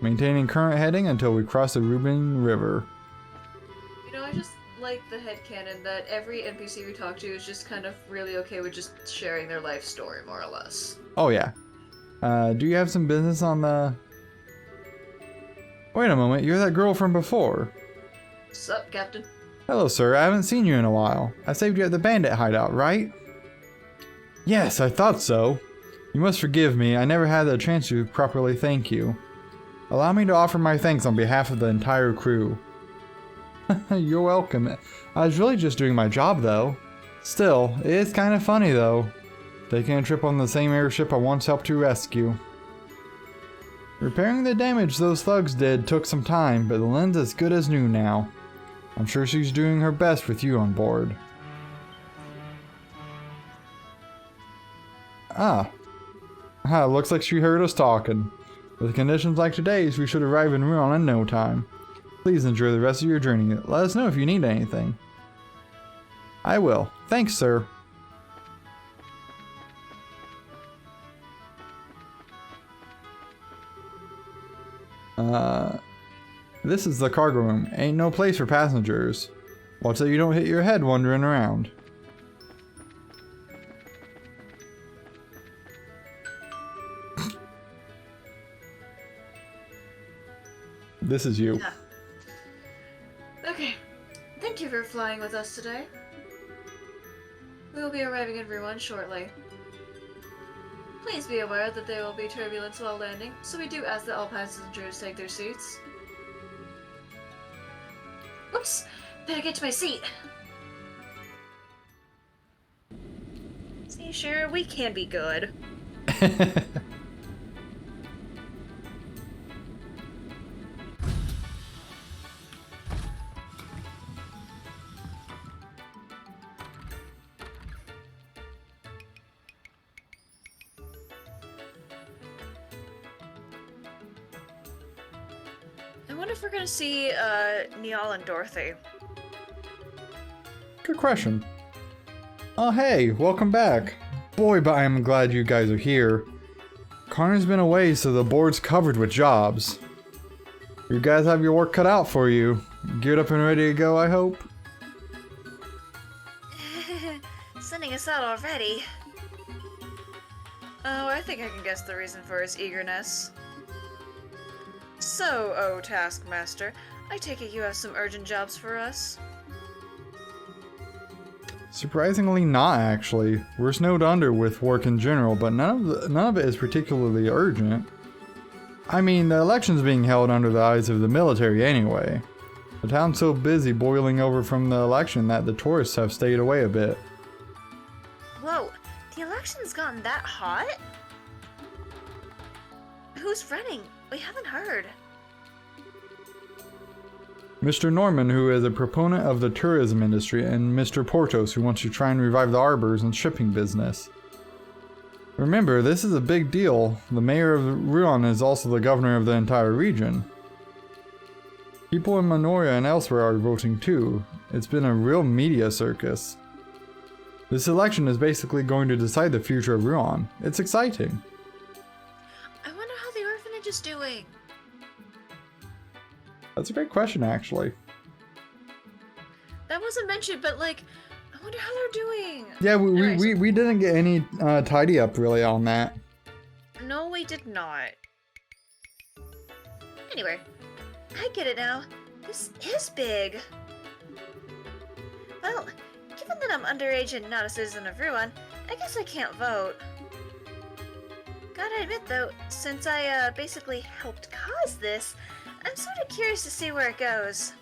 Maintaining current heading until we cross the Rubin River. You know, I just like the headcanon that every NPC we talk to is just kind of really okay with just sharing their life story, more or less. Oh yeah. Do you have some business on the... Wait a moment, you're that girl from before. Sup, Captain? Hello, sir. I haven't seen you in a while. I saved you at the bandit hideout, right? Yes, I thought so. You must forgive me. I never had the chance to properly thank you. Allow me to offer my thanks on behalf of the entire crew. You're welcome. I was really just doing my job, though. Still, it's kind of funny, though. Taking a trip on the same airship I once helped to rescue. Repairing the damage those thugs did took some time, but the lens is good as new now. I'm sure she's doing her best with you on board. Looks like she heard us talking. With conditions like today's, we should arrive in Ruan in no time. Please enjoy the rest of your journey. Let us know if you need anything. I will. Thanks, sir. This is the cargo room. Ain't no place for passengers. Watch that you don't hit your head wandering around. This is you. Yeah. Okay. Thank you for flying with us today. We will be arriving in Ruan shortly. Please be aware that there will be turbulence while landing, so we do ask that all passengers take their seats. Oops! Better get to my seat! See, sure, we can be good. I wonder if we're gonna see, Niall and Dorothy. Good question. Oh hey, welcome back. Boy, but I am glad you guys are here. Connor's been away, so the board's covered with jobs. You guys have your work cut out for you. Geared up and ready to go, I hope? Sending us out already. Oh, I think I can guess the reason for his eagerness. So, oh Taskmaster, I take it you have some urgent jobs for us? Surprisingly not, actually. We're snowed under with work in general, but none of it is particularly urgent. I mean, the election's being held under the eyes of the military anyway. The town's so busy boiling over from the election that the tourists have stayed away a bit. Whoa, the election's gotten that hot? Who's running? We haven't heard. Mr. Norman, who is a proponent of the tourism industry, and Mr. Portos, who wants to try and revive the arbors and shipping business. Remember, this is a big deal. The mayor of Ruan is also the governor of the entire region. People in Minoria and elsewhere are voting too. It's been a real media circus. This election is basically going to decide the future of Ruan. It's exciting. I wonder how the orphanage is doing. That's a great question, actually. That wasn't mentioned, but like, I wonder how they're doing. Yeah, Anyways. we didn't get any tidy up really on that. No, we did not. Anyway, I get it now. This is big. Well, given that I'm underage and not a citizen of Ruan, I guess I can't vote. Gotta admit though, since I basically helped cause this, I'm sort of curious to see where it goes.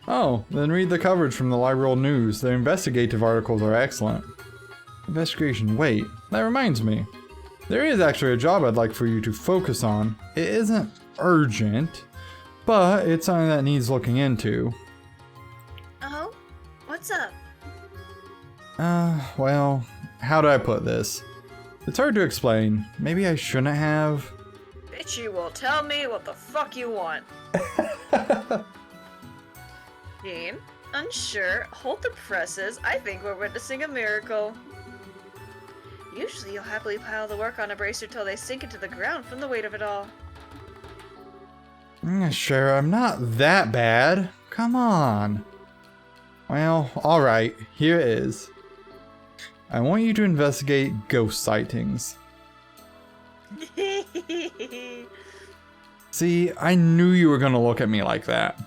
Oh, then read the coverage from the Liberal News. The investigative articles are excellent. Investigation, wait, that reminds me. There is actually a job I'd like for you to focus on. It isn't urgent, but it's something that needs looking into. Oh? What's up? Well, how do I put this? It's hard to explain. Maybe I shouldn't have. Bitch, you will tell me what the fuck you want. Dean, unsure, hold the presses. I think we're witnessing a miracle. Usually you'll happily pile the work on a bracer till they sink into the ground from the weight of it all. Sure, I'm not that bad. Come on. Well, alright, here it is. I want you to investigate ghost sightings. See, I knew you were gonna look at me like that.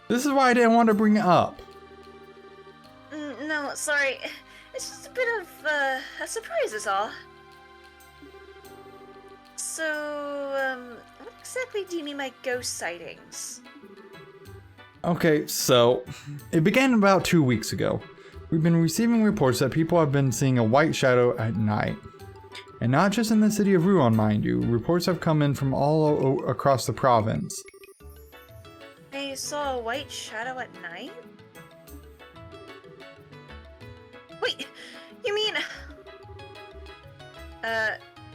This is why I didn't want to bring it up. No, sorry. It's just a bit of a surprise is all. So, what exactly do you mean by ghost sightings? Okay, so it began about 2 weeks ago. We've been receiving reports that people have been seeing a white shadow at night. And not just in the city of Ruon, mind you. Reports have come in from all across the province. They saw a white shadow at night? Wait, you mean...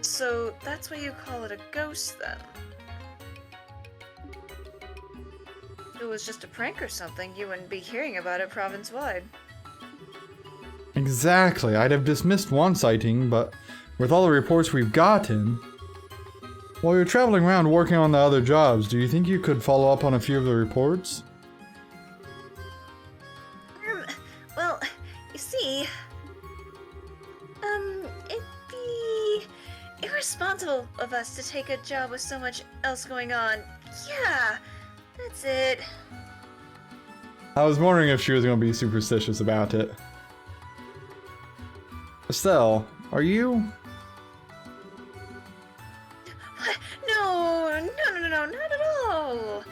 so that's why you call it a ghost then? If it was just a prank or something, you wouldn't be hearing about it province-wide. Exactly, I'd have dismissed one sighting, but with all the reports we've gotten... While you're traveling around working on the other jobs, do you think you could follow up on a few of the reports? Well, you see... it'd be... irresponsible of us to take a job with so much else going on. Yeah, that's it. I was wondering if she was going to be superstitious about it. Estelle, are you... What? No, not at all.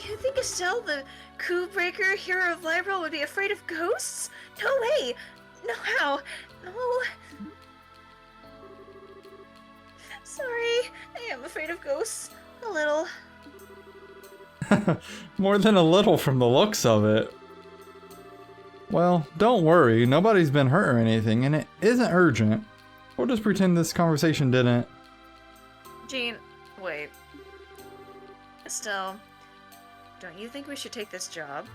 You think Estelle, the coup breaker hero of Liberal, would be afraid of ghosts? No way. No how. No. Sorry, I am afraid of ghosts. A little. More than a little from the looks of it. Well, don't worry, nobody's been hurt or anything, and it isn't urgent. We'll just pretend this conversation didn't. Jean, wait. Estelle, don't you think we should take this job?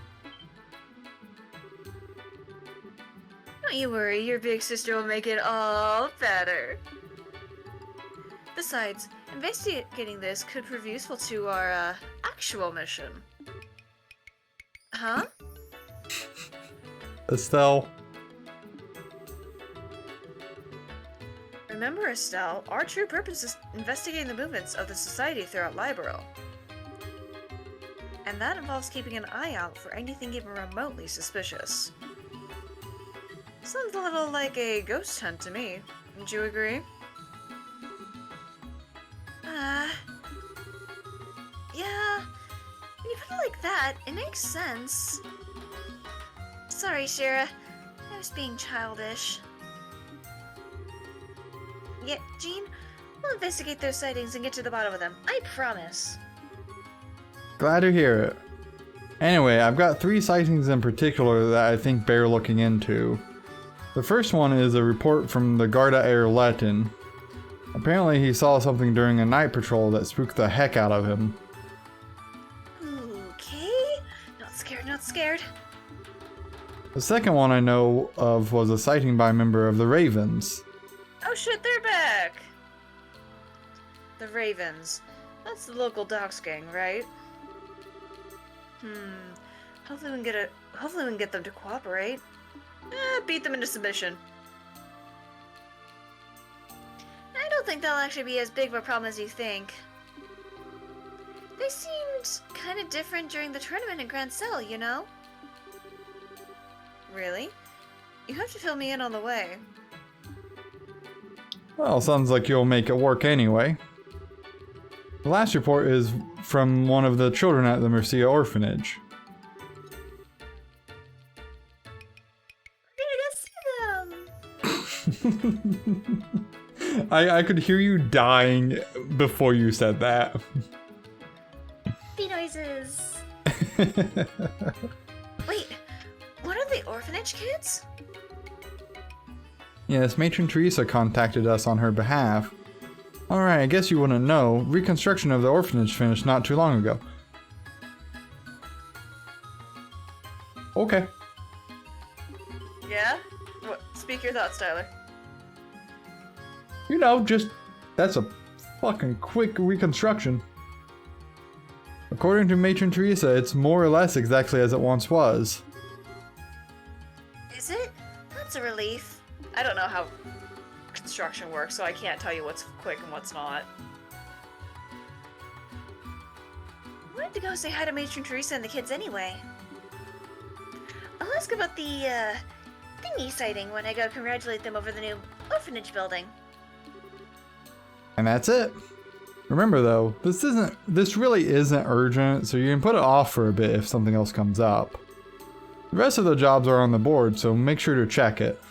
Don't you worry, your big sister will make it all better. Besides, investigating this could prove useful to our, actual mission. Huh? Estelle. Remember, Estelle, our true purpose is investigating the movements of the society throughout Libero. And that involves keeping an eye out for anything even remotely suspicious. Sounds a little like a ghost hunt to me. Wouldn't you agree? Yeah. When you put it like that, it makes sense. Sorry, Shira. I was being childish. Yeah, Jean, we'll investigate those sightings and get to the bottom of them. I promise. Glad to hear it. Anyway, I've got 3 sightings in particular that I think bear looking into. The first one is a report from the Garda Air Letin. Apparently he saw something during a night patrol that spooked the heck out of him. Okay. Not scared, not scared. The second one I know of was a sighting by a member of the Ravens. Oh shit, they're back! The Ravens. That's the local docs gang, right? Hopefully we can get them to cooperate. Beat them into submission. I don't think they'll actually be as big of a problem as you think. They seemed kind of different during the tournament in Grand Cell, you know? Really? You have to fill me in on the way. Well, sounds like you'll make it work anyway. The last report is from one of the children at the Mercia orphanage. We're gonna see them! I could hear you dying before you said that. Bee noises! Wait, what are the orphanage kids? Yes, Matron Teresa contacted us on her behalf. Alright, I guess you wouldn't know. Reconstruction of the orphanage finished not too long ago. Okay. Yeah? What? Speak your thoughts, Tyler. You know, that's a fucking quick reconstruction. According to Matron Teresa, it's more or less exactly as it once was. Is it? That's a relief. I don't know how construction works, so I can't tell you what's quick and what's not. I wanted to go say hi to Matron Teresa and the kids anyway. I'll ask about the, thingy sighting when I go congratulate them over the new orphanage building. And that's it. Remember though, this really isn't urgent, so you can put it off for a bit if something else comes up. The rest of the jobs are on the board, so make sure to check it.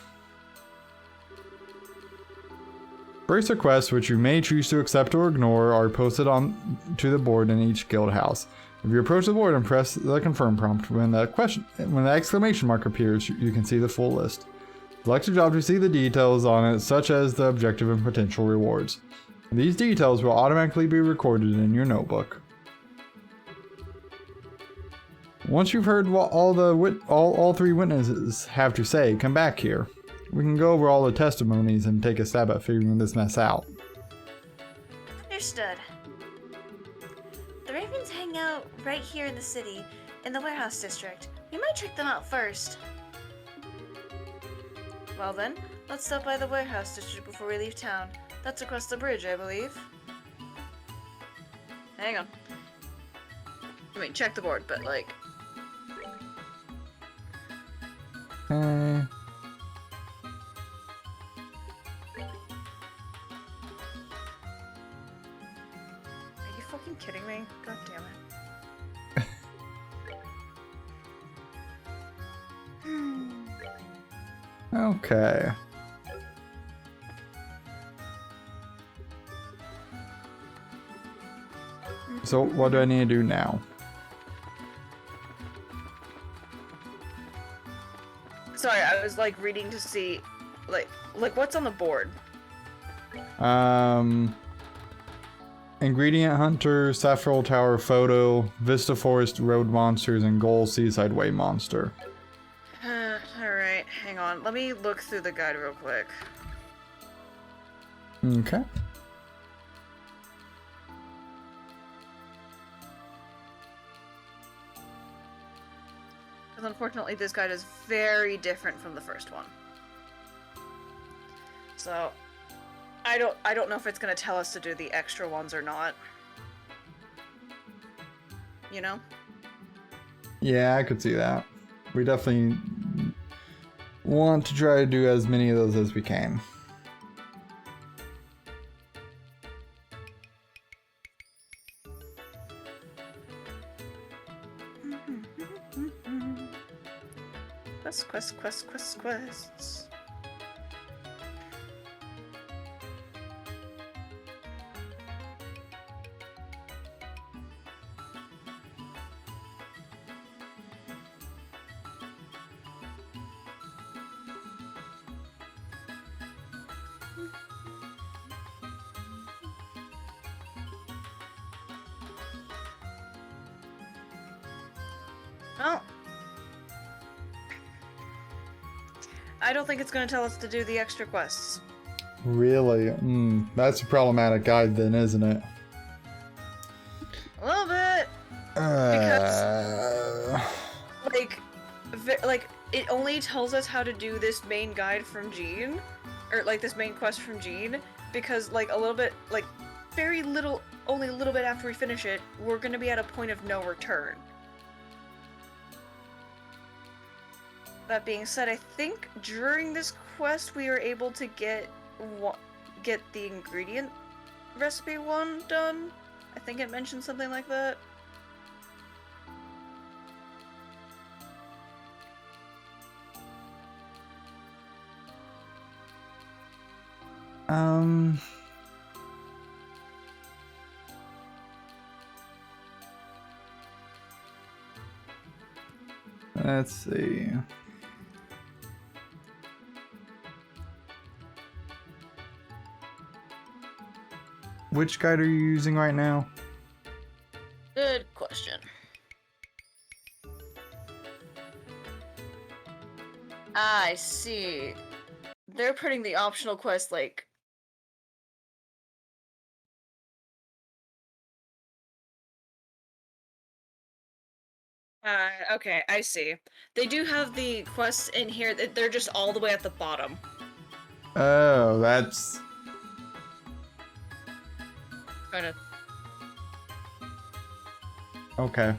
Bracer quests, which you may choose to accept or ignore, are posted on to the board in each guild house. If you approach the board and press the confirm prompt, when the exclamation mark appears, you can see the full list. Select a job to see the details on it, such as the objective and potential rewards. These details will automatically be recorded in your notebook. Once you've heard what all three witnesses have to say, come back here. We can go over all the testimonies and take a stab at figuring this mess out. Understood. The Ravens hang out right here in the city, in the warehouse district. We might check them out first. Well then, let's stop by the warehouse district before we leave town. That's across the bridge, I believe. Hang on. I mean, check the board, but like... Okay. Are you fucking kidding me? God damn it. Okay. So what do I need to do now? Sorry, I was like reading to see, like what's on the board? Ingredient Hunter, Saffron Tower Photo, Vista Forest Road Monsters, and Goal Seaside Way Monster. Alright, hang on. Let me look through the guide real quick. Okay. Because unfortunately this guide is very different from the first one. So, I don't know if it's gonna tell us to do the extra ones or not. You know? Yeah, I could see that. We definitely want to try to do as many of those as we can. Quests. Oh. I don't think it's going to tell us to do the extra quests. Really? That's a problematic guide then, isn't it? A little bit. Like, it only tells us how to do this main guide from Jean, or like this main quest from Jean, because like a little bit, like very little, only a little bit after we finish it, we're going to be at a point of no return. That being said, I think during this quest we are able to get the ingredient recipe one done. I think it mentioned something like that. Let's see. Which guide are you using right now? Good question. I see. They're putting the optional quest, like, Okay, I see. They do have the quests in here. They're just all the way at the bottom. Oh, that's... Trying to... Okay.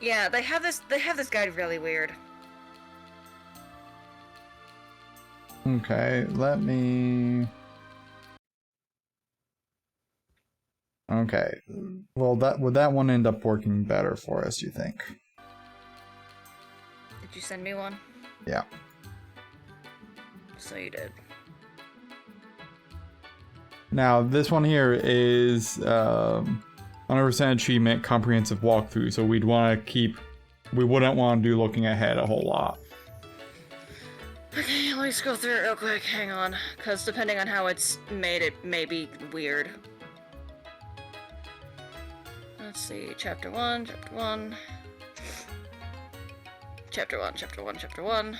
Yeah, they have this guide really weird. Okay, let me... Okay. Well, would that one end up working better for us, you think? Did you send me one? Yeah. So you did. Now, this one here is 100% achievement comprehensive walkthrough, so we wouldn't want to do looking ahead a whole lot. Okay, let me just go through it real quick. Hang on, because depending on how it's made, it may be weird. Let's see, chapter 1, chapter 1. Chapter 1, chapter 1, chapter 1.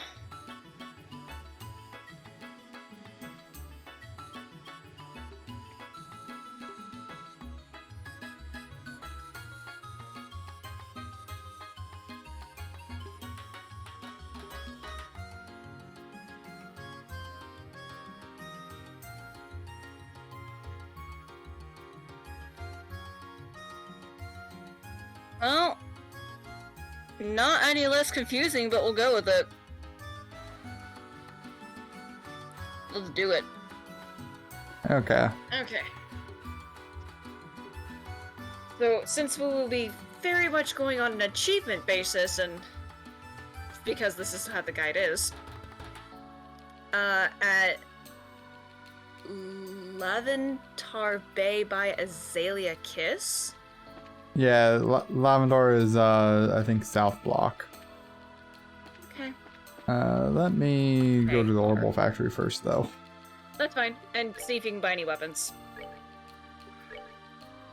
Well, not any less confusing, but we'll go with it. Let's do it. Okay. Okay. So, since we will be very much going on an achievement basis, and because this is how the guide is, at Laventar Bay by Azalea Kiss. Yeah, Lavendar is, I think, South Block. Okay. Let me go to the Orbital Factory first, though. That's fine. And see if you can buy any weapons.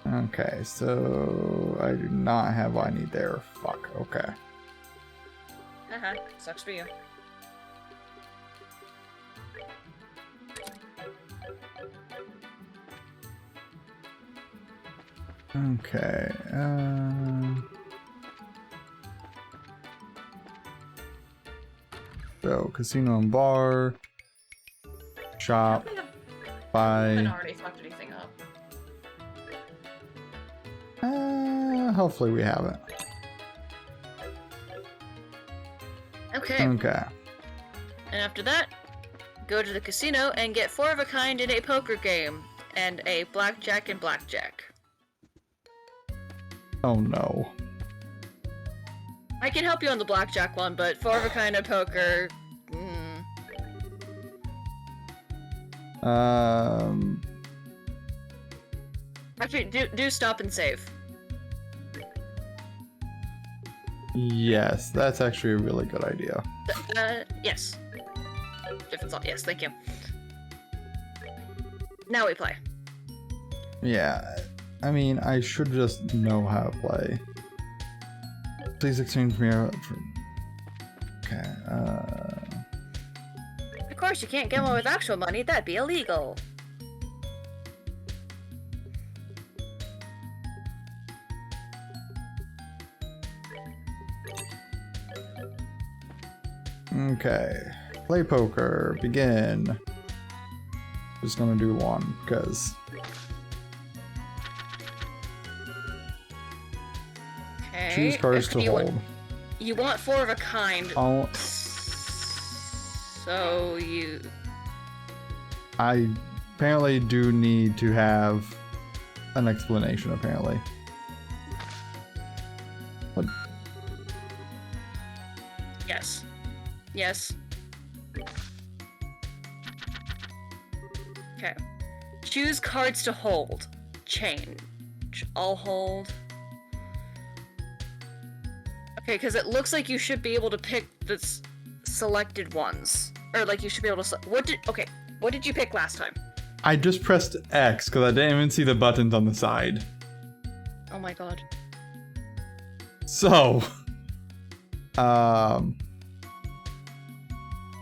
Okay, so I do not have what I need there. Fuck, okay. Uh-huh. Sucks for you. Okay, so, casino and bar, shop, I haven't buy. already fucked anything up. Hopefully we haven't. Okay. Okay. And after that, go to the casino and get 4 of a kind in a poker game, and a blackjack and blackjack. Oh no. I can help you on the blackjack one, but 4 of a kind of poker. Actually, do stop and save. Yes, that's actually a really good idea. Yes. If it's all, yes, thank you. Now we play. Yeah, I mean, I should just know how to play. Please exchange me out for... Okay, Of course, you can't gamble with actual money. That'd be illegal. Okay. Play poker. Begin. Just gonna do one, because... Okay. Choose cards to hold. You want 4 of a kind. I'll... So you... I apparently do need to have an explanation, apparently. Yes. Yes. Okay. Choose cards to hold. Change. I'll hold. Okay, because it looks like you should be able to pick the selected ones. Or, like, you should be able to... What did you pick last time? I just pressed X because I didn't even see the buttons on the side. Oh my god. So, God,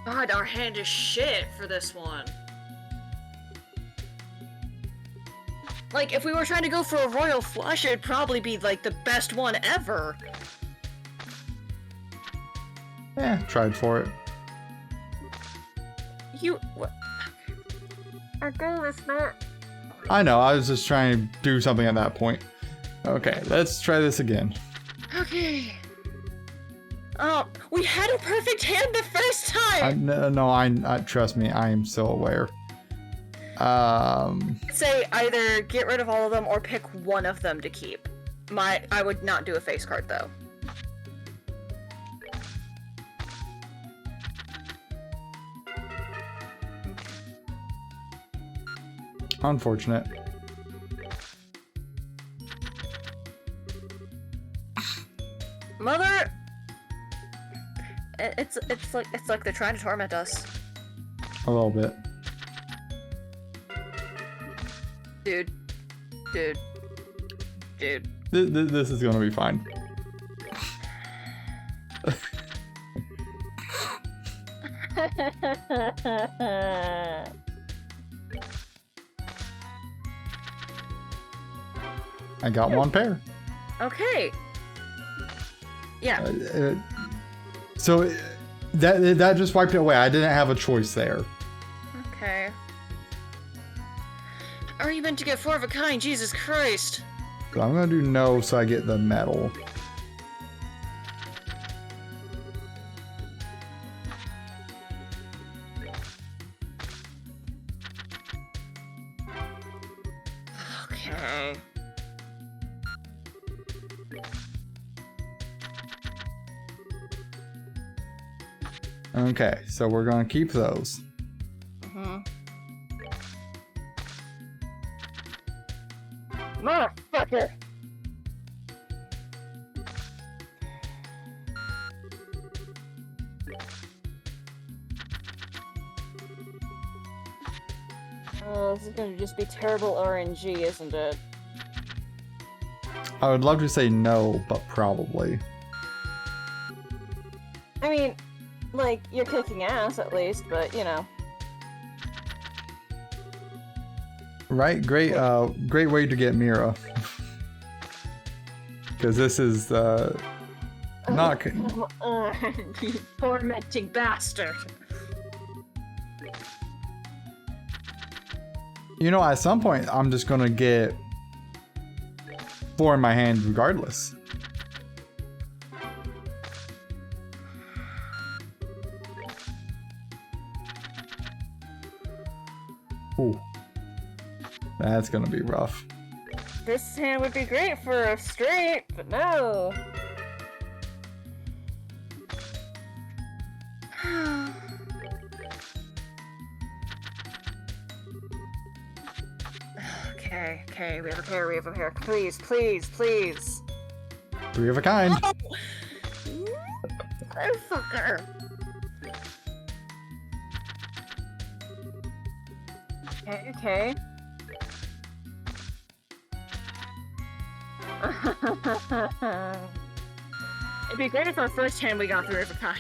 our hand is shit for this one. Like, if we were trying to go for a royal flush, it'd probably be, like, the best one ever. tried for it. What? Our goal is not... I know, I was just trying to do something at that point. Okay, let's try this again. Okay. Oh, we had a perfect hand the first time! No, trust me, I am so aware. Say either get rid of all of them or pick one of them to keep. I would not do a face card though. Unfortunate. Mother, it's like they're trying to torment us, A little bit. dude. This is gonna be fine. I got one pair. Okay. Yeah. So that just wiped it away. I didn't have a choice there. Okay. Are you meant to get 4 of a kind? Jesus Christ. So I'm gonna do no, so I get the medal. Okay. Okay, so we're gonna keep those. Motherfucker! Oh, this is gonna just be terrible RNG, isn't it? I would love to say no, but probably. I mean, like, you're kicking ass at least, but, you know. Right? Great way to get Mira. Because this is, not... You tormenting bastard. You know, at some point, I'm just gonna get 4 in my hand regardless. Ooh. That's gonna be rough. This hand would be great for a straight, but no. Okay, we have a pair. Please. 3 of a kind. Motherfucker. Okay. It'd be great if our first hand we got 3 of a kind.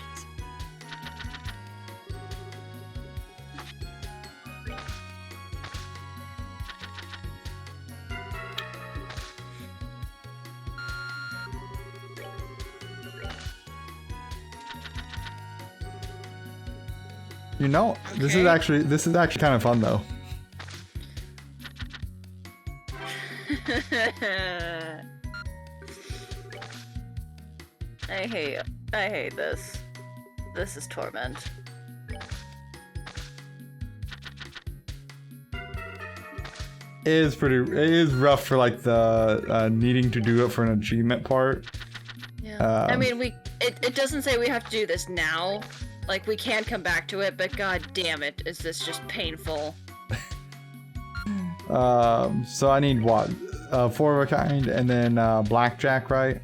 You know, this is actually kind of fun though. I hate this. This is torment. It is rough for like the needing to do it for an achievement part. Yeah. I mean, it doesn't say we have to do this now. Like, we can come back to it, but god damn it, is this just painful. So I need what? 4 of a kind and then blackjack, right?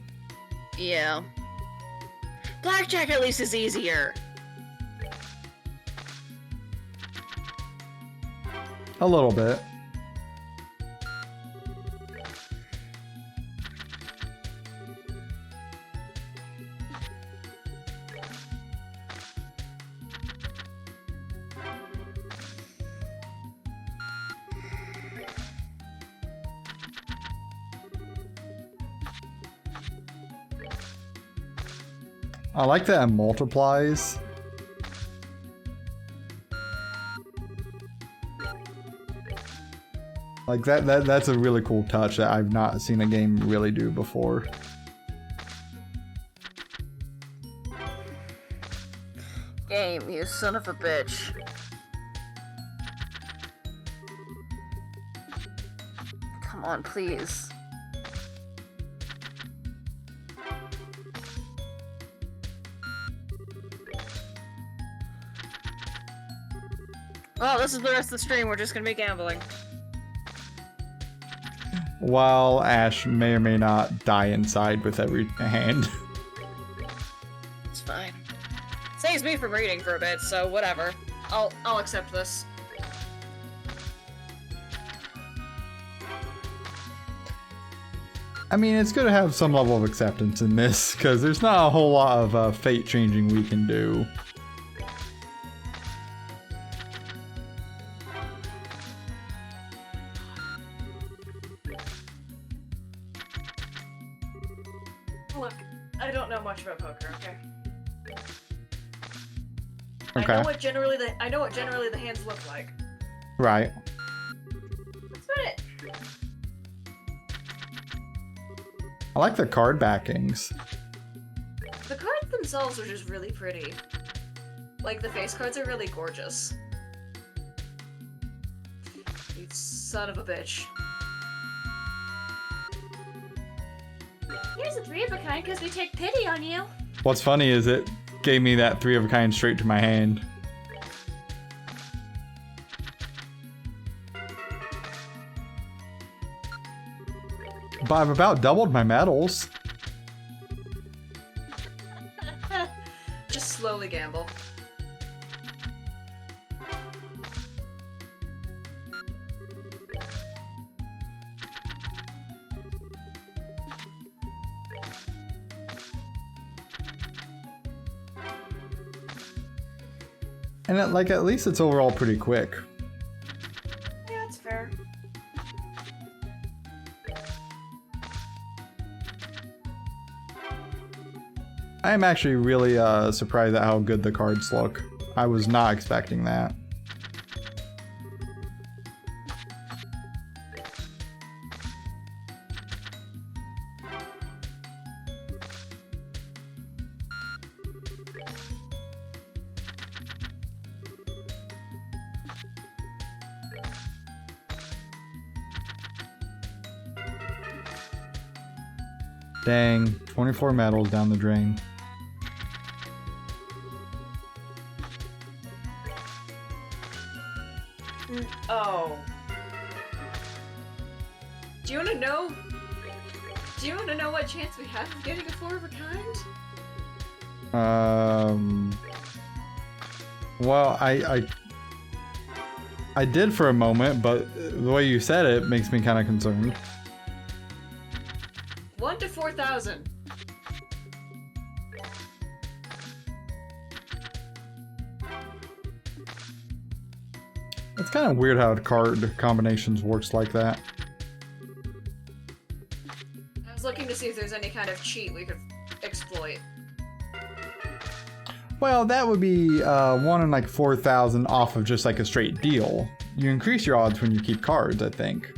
Yeah. Blackjack at least is easier. A little bit. I like that it multiplies. Like that's a really cool touch that I've not seen a game really do before. Game, you son of a bitch. Come on, please. Well, this is the rest of the stream. We're just gonna be gambling. While Ash may or may not die inside with every hand. It's fine. Saves me from reading for a bit, so whatever. I'll accept this. I mean, it's good to have some level of acceptance in this, because there's not a whole lot of fate changing we can do. Look, I don't know much about poker, okay? Okay. I know what generally the hands look like. Right. That's about it. I like the card backings. The cards themselves are just really pretty. Like, the face cards are really gorgeous. You son of a bitch. Here's a 3 of a kind because we take pity on you. What's funny is it gave me that 3 of a kind straight to my hand. But I've about doubled my medals. Just slowly gamble. And at least it's overall pretty quick. Yeah, that's fair. I am actually really surprised at how good the cards look. I was not expecting that. Dang, 24 medals down the drain. Oh. Do you want to know? Do you want to know what chance we have of getting a 4 of a kind? Well, I did for a moment, but the way you said it makes me kind of concerned. 1 to 4,000. It's kind of weird how card combinations works like that. I was looking to see if there's any kind of cheat we could exploit. Well, that would be 1 in like 4,000 off of just like a straight deal. You increase your odds when you keep cards, I think.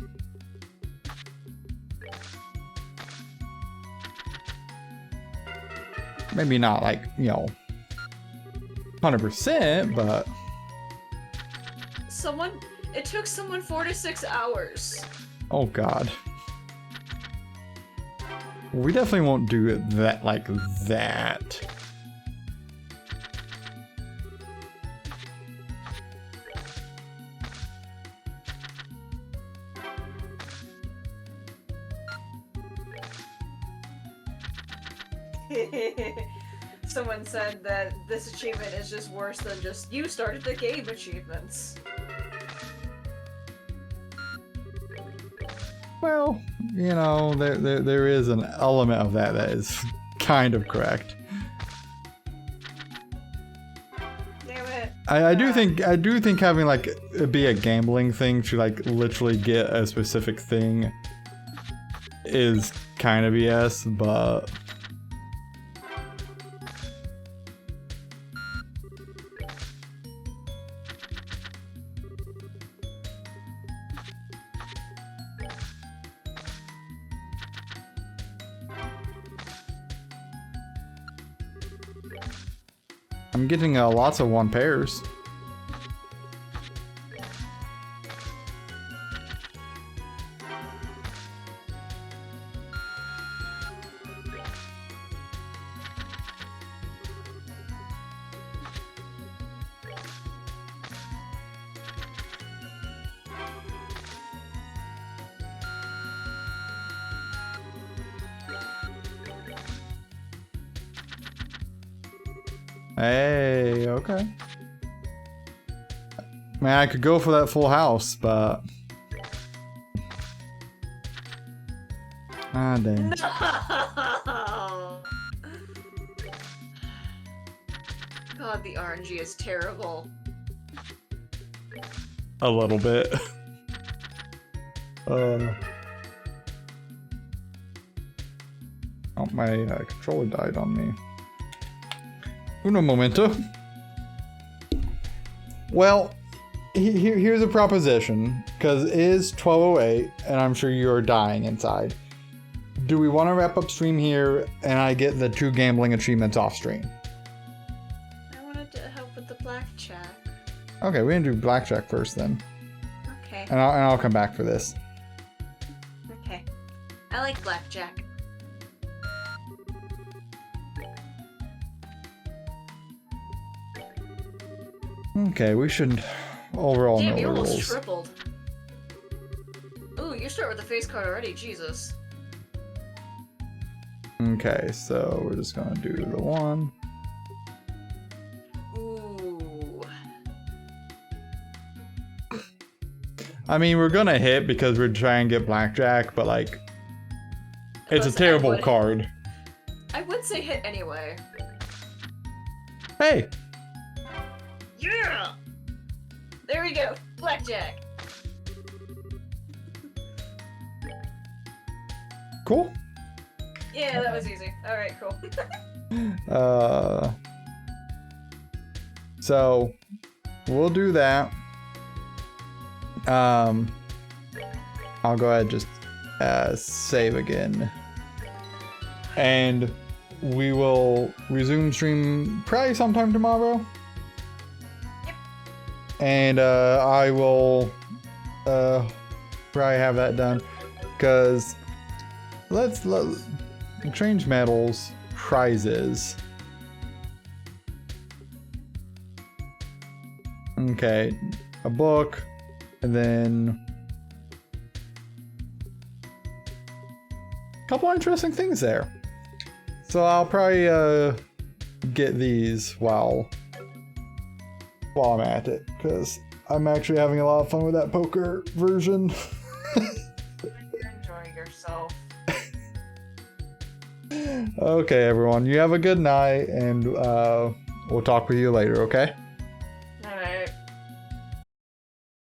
Maybe not like, 100%, but... It took someone 4 to 6 hours. Oh god. We definitely won't do it that like that. Someone said that this achievement is just worse than just you started the game achievements. Well, you know, there is an element of that is kind of correct. Damn it. I do think having like it be a gambling thing to like literally get a specific thing is kind of BS, but I'm getting lots of 1 pairs. Hey, okay. Man, I could go for that full house, but... Ah, dang. No! God, the RNG is terrible. A little bit. Oh, my controller died on me. Uno momento. Well, here's a proposition, because it is 12:08, and I'm sure you're dying inside. Do we want to wrap up stream here, and I get the 2 gambling achievements off stream? I wanted to help with the blackjack. Okay, we're gonna do blackjack first then, Okay. and I'll come back for this. Okay. I like blackjack. Okay, we should overall Damn, know you the almost rules. tripled. Ooh, you start with the face card already, Jesus. Okay, so we're just gonna do the 1. Ooh. I mean, we're gonna hit because we're trying to get blackjack, but like, it's a Listen, I terrible would- card. I would say hit anyway. Hey, Yeah! There we go. Blackjack. cool. Yeah, that was easy. Alright, cool. So we'll do that. I'll go ahead and just save again, and we will resume stream probably sometime tomorrow. Yep. And I will probably have that done, because let's change medals prizes. Okay, a book, and then a couple interesting things there. So I'll probably get these while I'm at it, because I'm actually having a lot of fun with that poker version. You're enjoying yourself. Okay, everyone, you have a good night, and we'll talk with you later, okay?